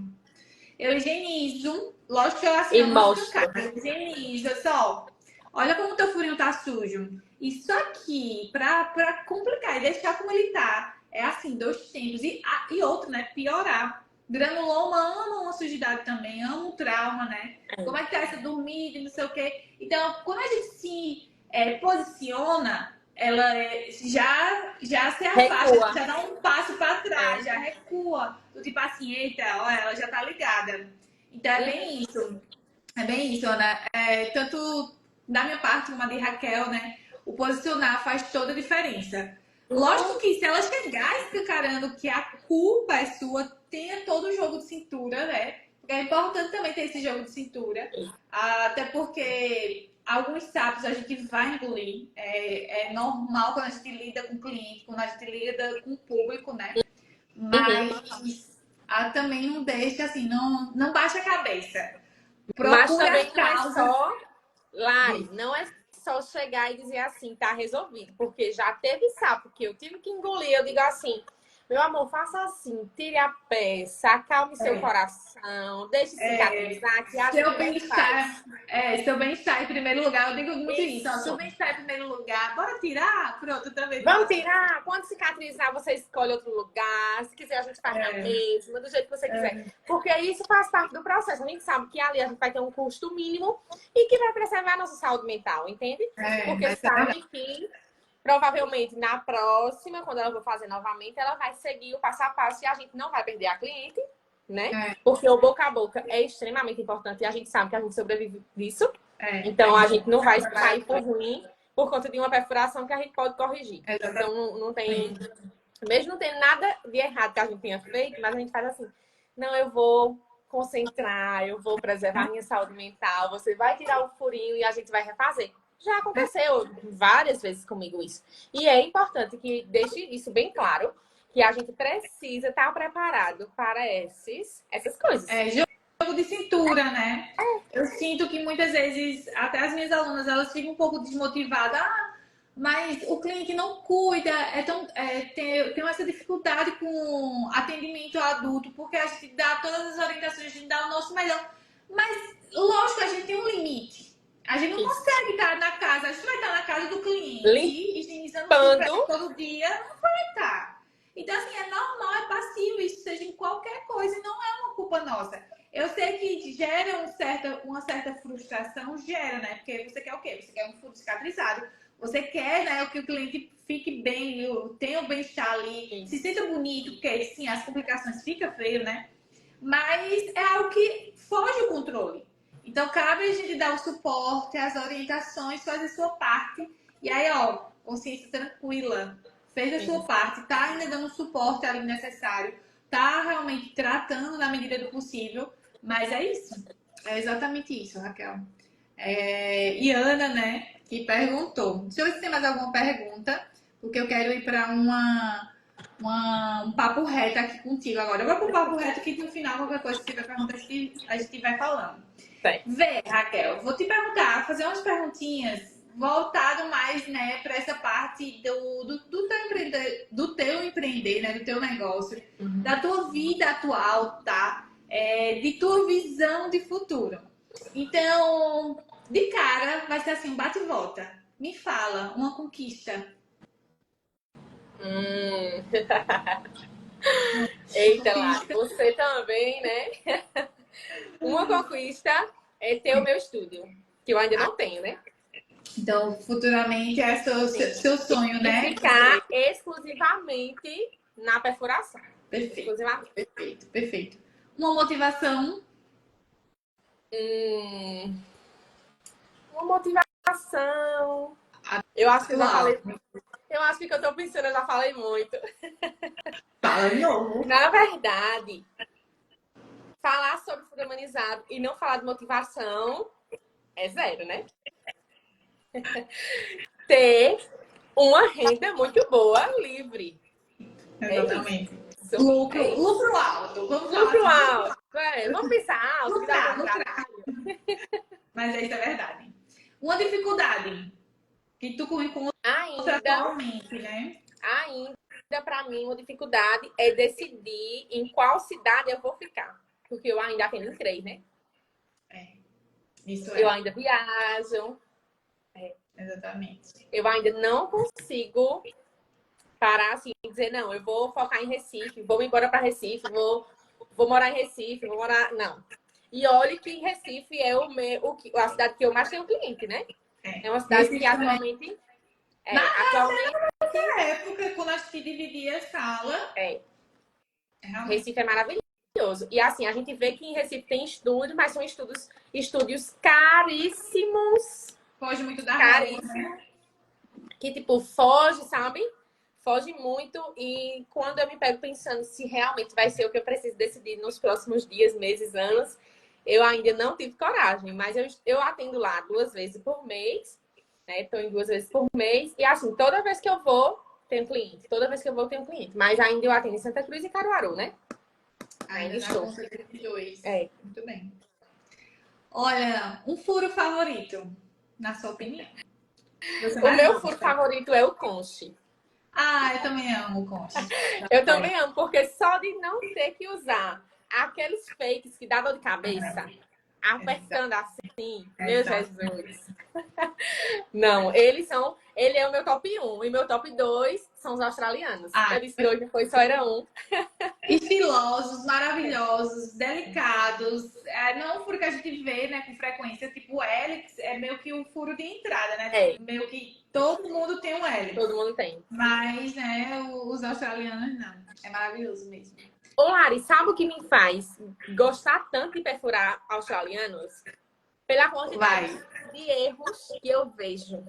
Eu higienizo, lógico que eu assim, eu higienizo, só. Olha como o teu furinho tá sujo. Isso aqui, pra complicar e deixar como ele tá, é assim, 2 tempos. E outro, né? Piorar. Granuloma ama uma sujidade também, ama um trauma, né? Como é que tá essa dormida, não sei o quê. Então, quando a gente se posiciona, ela já se afasta, recua, já dá um passo para trás, já recua. Do tipo assim, eita, ó, ela já tá ligada. Então, é bem isso. É bem isso, Ana. Tanto da minha parte como a de Raquel, né? O posicionar faz toda a diferença. Lógico que se ela chegar escancarando que a culpa é sua, tenha todo o jogo de cintura, né? Porque é importante também ter esse jogo de cintura. Até porque alguns sapos a gente vai engolir. É normal quando a gente lida com o cliente, quando a gente lida com o público, né? Uhum. mas também não deixa assim, não baixa a cabeça. Mas Procure as também não é causas. só, Lari, não é só chegar e dizer assim, tá resolvido. Porque já teve sapo que eu tive que engolir. Eu digo assim, meu amor, faça assim, tire a peça, acalme seu É, coração, deixe cicatrizar, que a gente seu refaz. bem-estar, seu bem-estar em primeiro lugar, eu digo muito isso, ó, seu Isso. bem-estar em primeiro lugar, bora tirar? Pronto, eu também digo Vamos assim. tirar? Quando cicatrizar, você escolhe outro lugar. Se quiser, a gente faz na É, mesma, do jeito que você quiser. Porque isso faz parte do processo. A gente sabe que ali a gente vai ter um custo mínimo e que vai preservar a nossa saúde mental, entende? Porque mas é verdade. sabe que provavelmente na próxima, quando ela for fazer novamente, ela vai seguir o passo a passo e a gente não vai perder a cliente, né? É, Porque o boca a boca é extremamente importante e a gente sabe que a gente sobrevive disso. é Então a gente não vai trabalhar sair por ruim por conta de uma perfuração que a gente pode corrigir. Então não tem, mesmo não tendo nada de errado que a gente tenha feito, mas a gente faz assim, não, eu vou concentrar, eu vou preservar minha saúde mental, você vai tirar o furinho e a gente vai refazer. Já aconteceu várias vezes comigo isso. E é importante que deixe isso bem claro, que a gente precisa estar preparado para essas coisas. jogo de cintura, né? Eu sinto que muitas vezes, até as minhas alunas, elas ficam um pouco desmotivadas. Mas o cliente não cuida, tem essa dificuldade com atendimento adulto, porque a gente dá todas as orientações, a gente dá o nosso melhor. Mas, lógico, a gente tem um limite. A gente não Isso. consegue estar na casa, a gente vai estar na casa do cliente, higienizando tudo Limpando. todo dia, não vai estar. Então, assim, é normal, é passivo, isso seja em qualquer coisa, e não é uma culpa nossa. Eu sei que gera uma certa frustração, gera, né? Porque você quer o quê? Você quer um fundo cicatrizado. Você quer, né, que o cliente fique bem, tenha o bem-estar ali, se sinta bonito, porque sim, as complicações ficam feio, né? Mas é algo que foge do controle. Então, cabe a gente dar o suporte, as orientações, fazer a sua parte. E aí, ó, consciência tranquila, fez a sua parte, tá ainda dando o suporte ali necessário, tá realmente tratando na medida do possível, mas é isso. É exatamente isso, Raquel. E Ana, né, que perguntou. Deixa eu ver se tem mais alguma pergunta, porque eu quero ir para um papo reto aqui contigo agora. Eu vou para o papo reto que no final, qualquer coisa, se tiver pergunta, a gente vai falando. Tem. Vê, Raquel, vou te perguntar, fazer umas perguntinhas voltado mais, né, para essa parte do teu empreender, né, do teu negócio, da tua vida atual, tá? De tua visão de futuro. Então, de cara, vai ser assim, um bate e volta. Me fala, uma conquista. Eita, Lari, Conquista. você também, né? Uma conquista é ter o meu estúdio, que eu ainda não tenho, né? Então, futuramente é Sim. seu sonho, E né? ficar exclusivamente na perfuração. Perfeito, Exclusivamente. perfeito, perfeito. Uma motivação. Hum, uma motivação. Eu acho que eu já Atual. falei. Eu acho que o que eu tô pensando, eu já falei muito. Fala de novo. Na verdade, falar sobre fundo humanizado e não falar de motivação é zero, né? Ter uma renda muito boa, livre. Exatamente. Isso. Lucro alto. Vamos falar Lucro assim. alto. Vamos pensar alto, que dá bom Lucrar. trabalho. Mas isso é verdade. Uma dificuldade que tu encontra Ainda, atualmente, né? ainda para mim, uma dificuldade é decidir em qual cidade eu vou ficar. Porque eu ainda tenho 3, né? Isso Eu é. ainda viajo. Exatamente. Eu ainda não consigo parar assim e dizer, não, eu vou focar em Recife, vou embora para Recife, vou morar em Recife, vou morar. Não. E olhe que Recife é a cidade que eu mais tenho cliente, né? É uma cidade que atualmente. Atualmente. Na época, quando a gente dividia a sala. Realmente. Recife é maravilhoso. E assim, a gente vê que em Recife tem estúdio, mas são estúdios caríssimos. Foge muito da Caríssimos. né? Que, tipo, foge, sabe? Foge muito. E quando eu me pego pensando se realmente vai ser o que eu preciso decidir nos próximos dias, meses, anos, eu ainda não tive coragem. Mas eu atendo lá 2 vezes por mês. Né? Estou em 2 vezes por mês. E assim, toda vez que eu vou, tenho cliente. Toda vez que eu vou, tenho cliente. Mas ainda eu atendo em Santa Cruz e Caruaru, né? Ainda na estou. conta desses dois. É. Muito bem. Olha, um furo favorito, na sua opinião? O meu furo favorito é o conche. Ah, eu também amo o conche. Eu também amo, porque só de não ter que usar aqueles fakes que dá dor de cabeça, apertando assim, meu Jesus. Não, ele é o meu top 1 e meu top 2 são os australianos. Eu disse que hoje foi só era um. Estilosos, maravilhosos, delicados. Não é um furo que a gente vê, né, com frequência. Tipo, o Helix é meio que um furo de entrada, né? Meio que todo mundo tem um Helix. Todo mundo tem. Mas, né, os australianos não. É maravilhoso mesmo. Ô, Lari, sabe o que me faz gostar tanto de perfurar australianos? Pela quantidade de erros que eu vejo.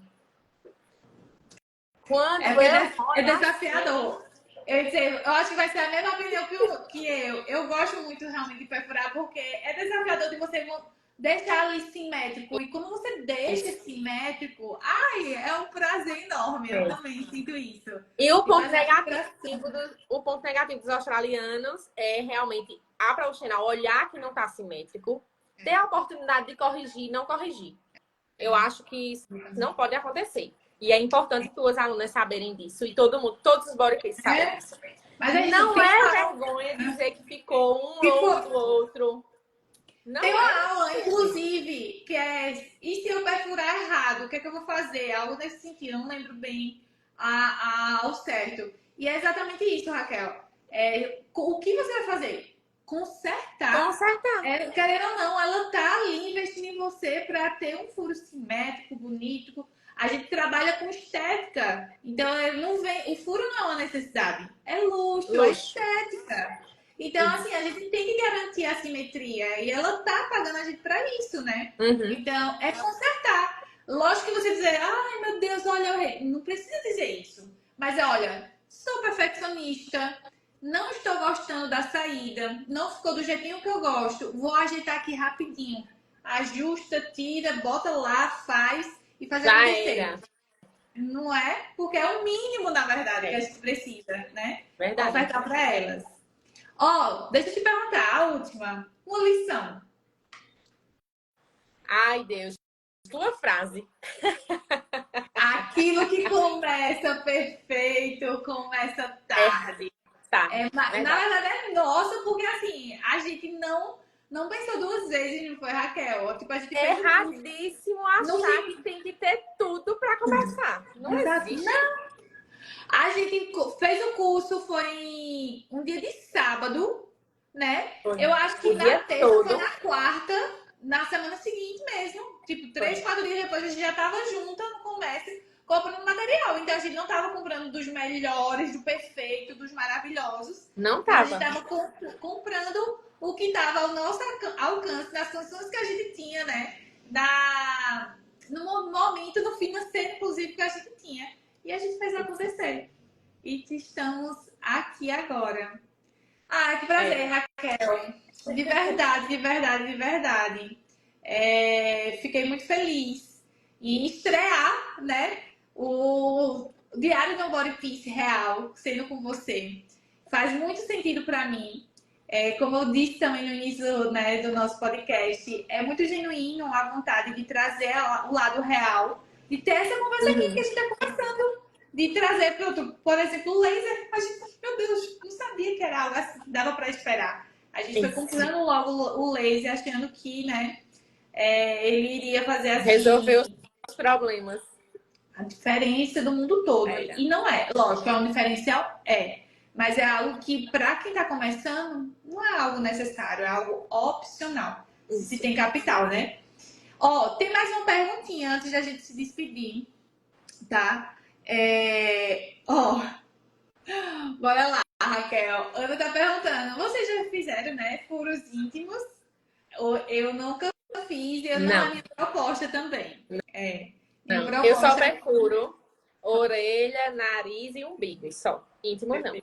Quando é desafiador. Eu acho que vai ser a mesma opinião que eu. Eu gosto muito realmente de perfurar, porque é desafiador de você deixar ali simétrico. E quando você deixa simétrico, é um prazer enorme. Eu também sinto isso. E o ponto negativo dos australianos é realmente a profissional olhar que não está simétrico, ter a oportunidade de corrigir e não corrigir. Eu acho que isso não pode acontecer. E é importante que os alunos saberem disso. E todos os bodycase sabem disso. Mas não é vergonha dizer que ficou um longe do outro. Não tem uma aula, inclusive, que é: e se eu perfurar errado? O que é que eu vou fazer? Algo nesse sentido, eu não lembro bem ao certo. E é exatamente isso, Raquel. O que você vai fazer? Consertar. Querendo ou não, ela tá ali investindo em você para ter um furo simétrico, bonito. A gente trabalha com estética. Então, o furo não é uma necessidade. É luxo. É estética. Então, assim, a gente tem que garantir a simetria. E ela tá pagando a gente pra isso, né? Então, é consertar. Lógico que você dizer: ai, meu Deus, olha, eu errei. Não precisa dizer isso. Mas, olha, sou perfeccionista. Não estou gostando da saída. Não ficou do jeitinho que eu gosto. Vou ajeitar aqui rapidinho. Ajusta, tira, bota lá, faz e faz acontecer. Não é? Porque é o mínimo, na verdade, que a gente precisa, né? Verdade. Ofertar pra elas. Deixa eu te perguntar, a última. Uma lição. Ai, Deus. Tua frase. Aquilo que começa perfeito, começa tarde. Na verdade é nossa, porque assim, a gente não pensou duas vezes, não foi, Raquel? Tipo, a gente erradíssimo achar que tem que ter tudo pra começar. Não existe. Não. A gente fez o curso, foi um dia de sábado, né? Eu acho que na terça ou na quarta, na semana seguinte mesmo. Tipo, 3, 4 dias depois a gente já tava junta no comércio comprando material. Então a gente não tava comprando dos melhores, do perfeito, dos maravilhosos. Não tava. A gente tava comprando o que tava ao nosso alcance, das condições que a gente tinha, né? No momento, no financeiro, inclusive, que a gente tinha. E a gente fez acontecer. E estamos aqui agora. Que prazer, Raquel. De verdade, de verdade, de verdade. Fiquei muito feliz em estrear, né, o Diário do Body Peace Real, sendo com você. Faz muito sentido para mim. Como eu disse também no início, né, do nosso podcast, é muito genuíno a vontade de trazer o lado real, de ter essa conversa aqui que a gente está conversando, de trazer, por exemplo, o laser. A gente, meu Deus, não sabia que era algo assim, dava para esperar. A gente foi comprando logo o laser, achando que, né, ele iria fazer assim, resolver os problemas. A diferença do mundo todo. E não é, lógico, é um diferencial, mas é algo que, para quem está começando, não é algo necessário, é algo opcional. Se tem capital, né? Tem mais uma perguntinha antes da gente se despedir, tá? Bora lá, Raquel. Ana tá perguntando: vocês já fizeram, né, furos íntimos? Eu nunca fiz, é a minha proposta também. Não. Eu só perfuro orelha, nariz e umbigo, e só. Íntimo não.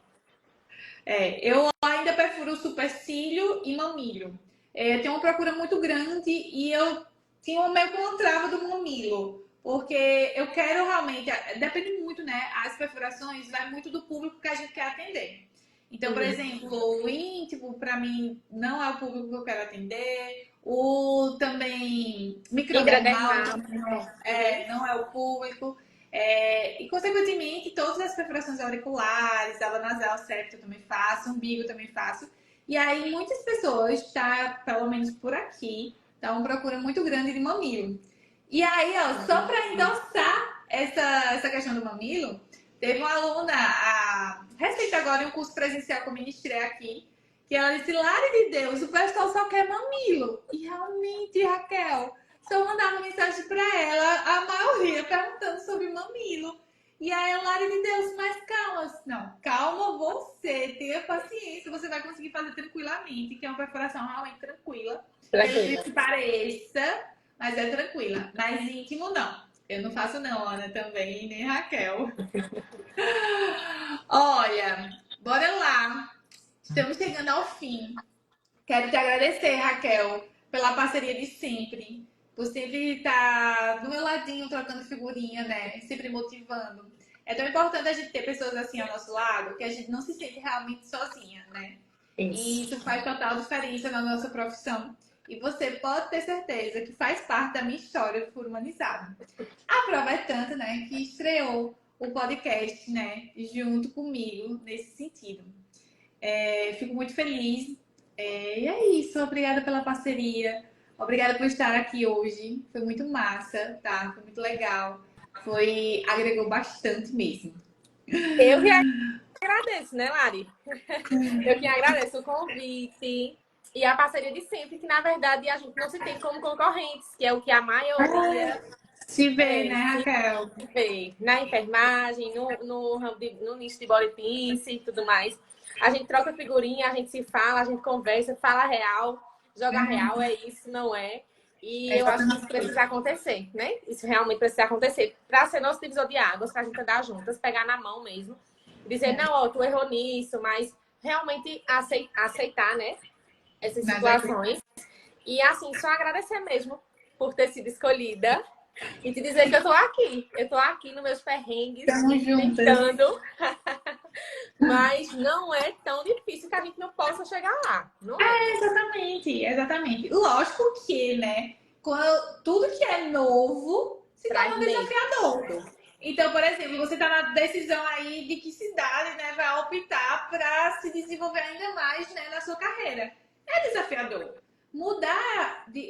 Eu ainda perfuro supercílio e mamilo. Eu tenho uma procura muito grande e eu tinha meio que uma trava do mamilo. porque eu quero realmente, depende muito, né? As perfurações vai muito do público que a gente quer atender. Então, por exemplo, o íntimo, para mim, não é o público que eu quero atender. O também microdermal Intradermal. também não é o público. E, consequentemente, todas as perfurações auriculares, aba nasal, septo eu também faço, umbigo eu também faço. E aí, muitas pessoas, tá, pelo menos por aqui, tá uma procura muito grande de mamilo. E aí, ó, só para endossar essa questão do mamilo, teve uma aluna, recente agora, em um curso presencial que eu ministrei aqui, que ela disse, Lari de Deus, o pessoal só quer mamilo. E realmente, Raquel, se eu mandar uma mensagem para ela, a maioria perguntando sobre mamilo. E aí, Lari de Deus, mas calma. Não, calma você, tenha paciência, você vai conseguir fazer tranquilamente, que é uma perfuração realmente tranquila. Pelo que pareça, mas é tranquila. Mas íntimo, não. Eu não faço não, Ana, também, nem Raquel. Olha, bora lá. Estamos chegando ao fim. Quero te agradecer, Raquel, pela parceria de sempre. Por sempre estar do meu ladinho, trocando figurinha, né? Sempre motivando. É tão importante a gente ter pessoas assim ao nosso lado, que a gente não se sente realmente sozinha, né? E isso faz total diferença na nossa profissão. E você pode ter certeza que faz parte da minha história do Furo Humanizado. A prova é tanto, né, que estreou o podcast, né, junto comigo nesse sentido. Fico muito feliz. E é isso. Obrigada pela parceria. Obrigada por estar aqui hoje. Foi muito massa, tá? Foi muito legal. Agregou bastante mesmo. Eu que agradeço, né, Lari? Eu que agradeço o convite e a parceria de sempre, que na verdade a gente não se tem como concorrentes, que é o que a maioria se vê, né, Raquel? Se vê na enfermagem, no nicho de body piercing e tudo mais. A gente troca figurinha, a gente se fala, a gente conversa, fala real, joga real, é isso, não é? E eu acho que isso precisa acontecer, né? Isso realmente precisa acontecer. Para ser nosso divisor de águas, para a gente andar juntas, pegar na mão mesmo. Dizer, não, ó, tu errou nisso, mas realmente aceitar, né? Essas situações. E assim, só agradecer mesmo por ter sido escolhida. E te dizer que eu tô aqui. Eu tô aqui nos meus perrengues, tentando. Mas não é tão difícil que a gente não possa chegar lá. Não é? Exatamente. Lógico que, né? Quando tudo que é novo se torna desafiador. Então, por exemplo, você está na decisão aí de que cidade, né, vai optar para se desenvolver ainda mais, né, na sua carreira. É desafiador.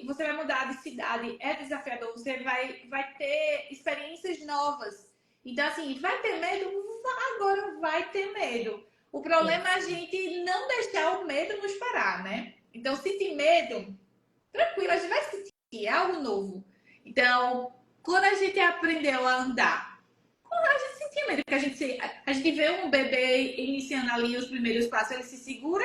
Você vai mudar de cidade, é desafiador. Você vai ter experiências novas. Então, assim, vai ter medo? Agora vai ter medo. O problema é a gente não deixar o medo nos parar, né? Então, sentir medo, tranquilo, a gente vai sentir, é algo novo. Então, quando a gente aprendeu a andar, a gente sentia medo, porque a gente vê um bebê iniciando ali os primeiros passos, ele se segura,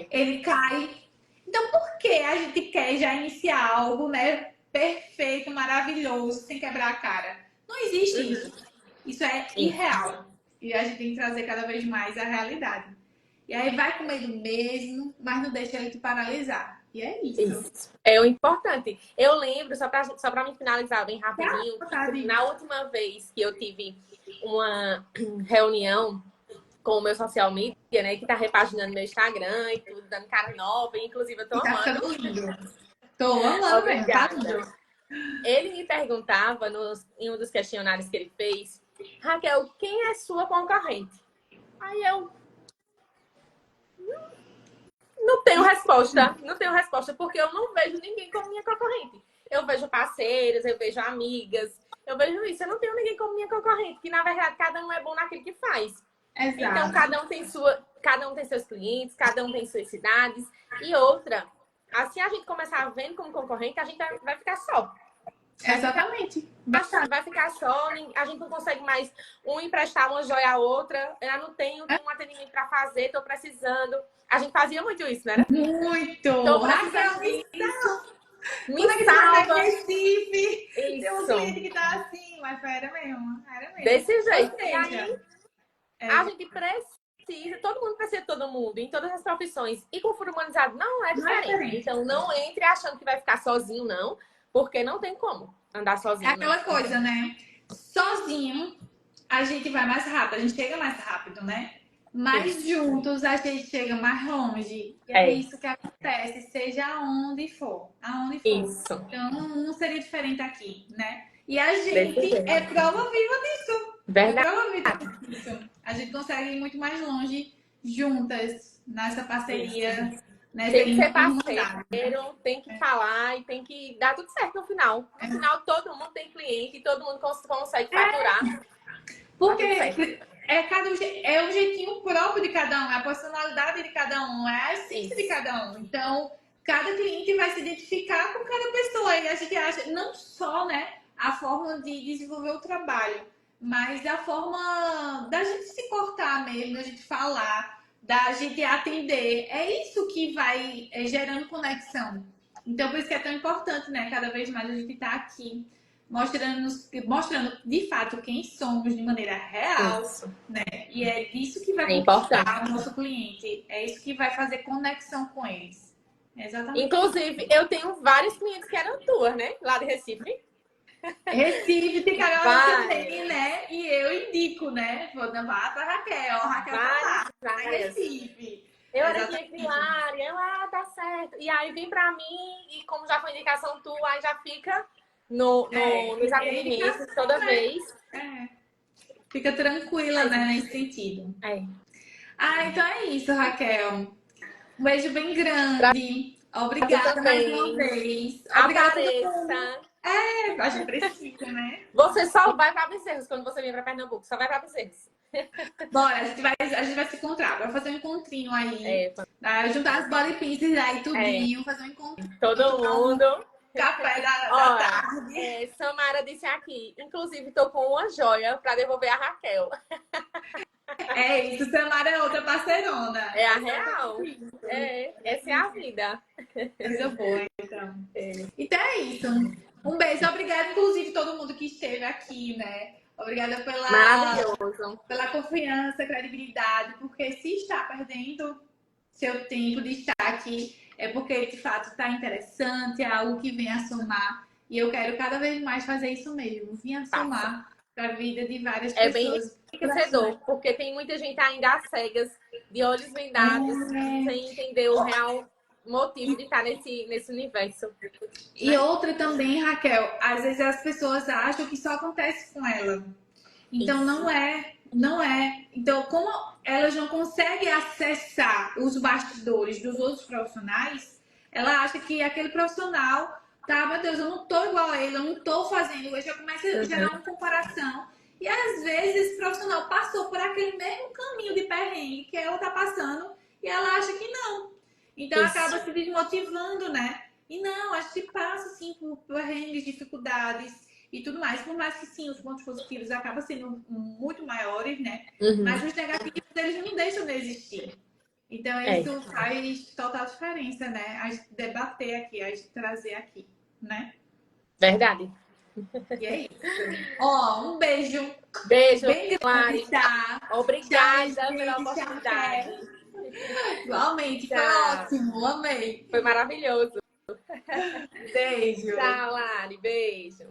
ele cai. Então, por que a gente quer já iniciar algo, né, perfeito, maravilhoso, sem quebrar a cara? Não existe isso. Isso é irreal. E a gente tem que trazer cada vez mais a realidade. E aí vai com medo mesmo, mas não deixa ele te paralisar. E é isso. É o importante. Eu lembro, só para me finalizar bem rapidinho, na última vez que eu tive uma reunião com o meu social media, né, que tá repaginando meu Instagram e tudo, dando cara nova, inclusive eu tô amando. Tô amando. Obrigada. Ele me perguntava em um dos questionários que ele fez, Raquel, quem é sua concorrente? Aí eu não tenho resposta, porque eu não vejo ninguém como minha concorrente. Eu vejo parceiros, eu vejo amigas, eu vejo isso. Eu não tenho ninguém como minha concorrente, que na verdade cada um é bom naquilo que faz. Exato. Então cada um tem seus clientes, cada um tem suas cidades. E outra, assim a gente começar vendo como concorrente, a gente vai ficar só. Exatamente. Vai ficar só, a gente não consegue mais emprestar uma joia à outra. Eu não tenho um atendimento para fazer, tô precisando. A gente fazia muito isso, né? Muito! Tô precisando disso. Me salva. Recife. Tem um cliente que tá assim, mas era mesmo. Desse jeito. E aí, a gente precisa, todo mundo precisa de todo mundo, em todas as profissões. E com o Furo Humanizado não é diferente. Então, não entre achando que vai ficar sozinho, não. Porque não tem como. andar É sozinho, não. aquela coisa, né? Sozinho a gente vai mais rápido, a gente chega mais rápido, né? Mas juntos a gente chega mais longe. E é É, isso que acontece, seja aonde for, aonde for. isso. Então não seria diferente aqui, né? E a Desse gente é jeito. prova viva disso. É Verdade. prova viva disso. A gente consegue ir muito mais longe juntas, nessa parceria, nessa Tem que ser irmandade. parceiro, tem que falar e tem que dar tudo certo no final. No final, todo mundo tem cliente e todo mundo consegue faturar. Tá tudo certo. Porque é o jeitinho próprio de cada um, é a personalidade de cada um, é a essência de cada um. Então, cada cliente vai se identificar com cada pessoa. E a gente acha, não só, né, a forma de desenvolver o trabalho, mas a forma da gente se portar mesmo, da gente falar, da gente atender. É isso que vai gerando conexão. Então, por isso que é tão importante, né, cada vez mais a gente estar aqui mostrando de fato quem somos de maneira real, Isso. né? E é isso que vai É conquistar importante. o nosso cliente, é isso que vai fazer conexão com eles. Exatamente. Inclusive, eu tenho vários clientes que eram tuas, né? Lá de Recife. Recife tem Carol Vai. também, né? E eu indico, né? Vou levar pra Raquel, Raquel tá lá, tá em Várias. Recife. Eu era Exatamente. cliente Hilária, tá certo. E aí vem pra mim, e como já foi indicação tua, aí já fica nos atendimentos toda vez. É. Fica tranquila, né, nesse sentido. É. Então é isso, Raquel. Um beijo bem grande. Obrigada mais uma vez. Obrigada a todo mundo. Apareça. A gente precisa, né? Você só vai pra Bezerros quando você vem pra Pernambuco. Só vai pra Bezerros. Bora, a gente vai se encontrar. Vai fazer um encontrinho aí. Juntar as body pieces aí, tudinho. Fazer um encontrinho. Todo mundo. Café da tarde. Samara disse aqui. Inclusive, tô com uma joia pra devolver a Raquel. É isso, Samara é outra parceirona. É a real. Essa é a vida. Coisa boa, então. Então é isso. Um beijo. Obrigada, inclusive, todo mundo que esteve aqui, né? Obrigada pela confiança, credibilidade, porque se está perdendo seu tempo de estar aqui, é porque de fato está interessante, é algo que vem a somar. E eu quero cada vez mais fazer isso mesmo, vir a somar para a vida de várias pessoas. É bem enriquecedor, porque tem muita gente ainda às cegas, de olhos vendados, sem entender o real motivo de estar nesse universo. E outra também, Raquel, às vezes as pessoas acham que só acontece com ela. Então não é. Então, como elas não conseguem acessar os bastidores dos outros profissionais, ela acha que aquele profissional, tá, meu Deus, eu não tô igual a ele, eu não tô fazendo, eu já começa a gerar uma comparação. E às vezes esse profissional passou por aquele mesmo caminho de perrengue que ela tá passando e ela acha que não. Então acaba se desmotivando, né? E não, a gente passa assim por perrengues, dificuldades e tudo mais. Por mais que sim, os pontos positivos acabam sendo muito maiores, né? Mas os negativos, eles não deixam de existir. Então isso faz total diferença, né? A gente debater aqui, a gente trazer aqui, né? Verdade. E é isso. Um beijo. Beijo, bem grande, tá? Obrigada pela oportunidade. Igualmente, foi ótimo, amei. Foi maravilhoso. Beijo. Tchau, Lari. Beijo.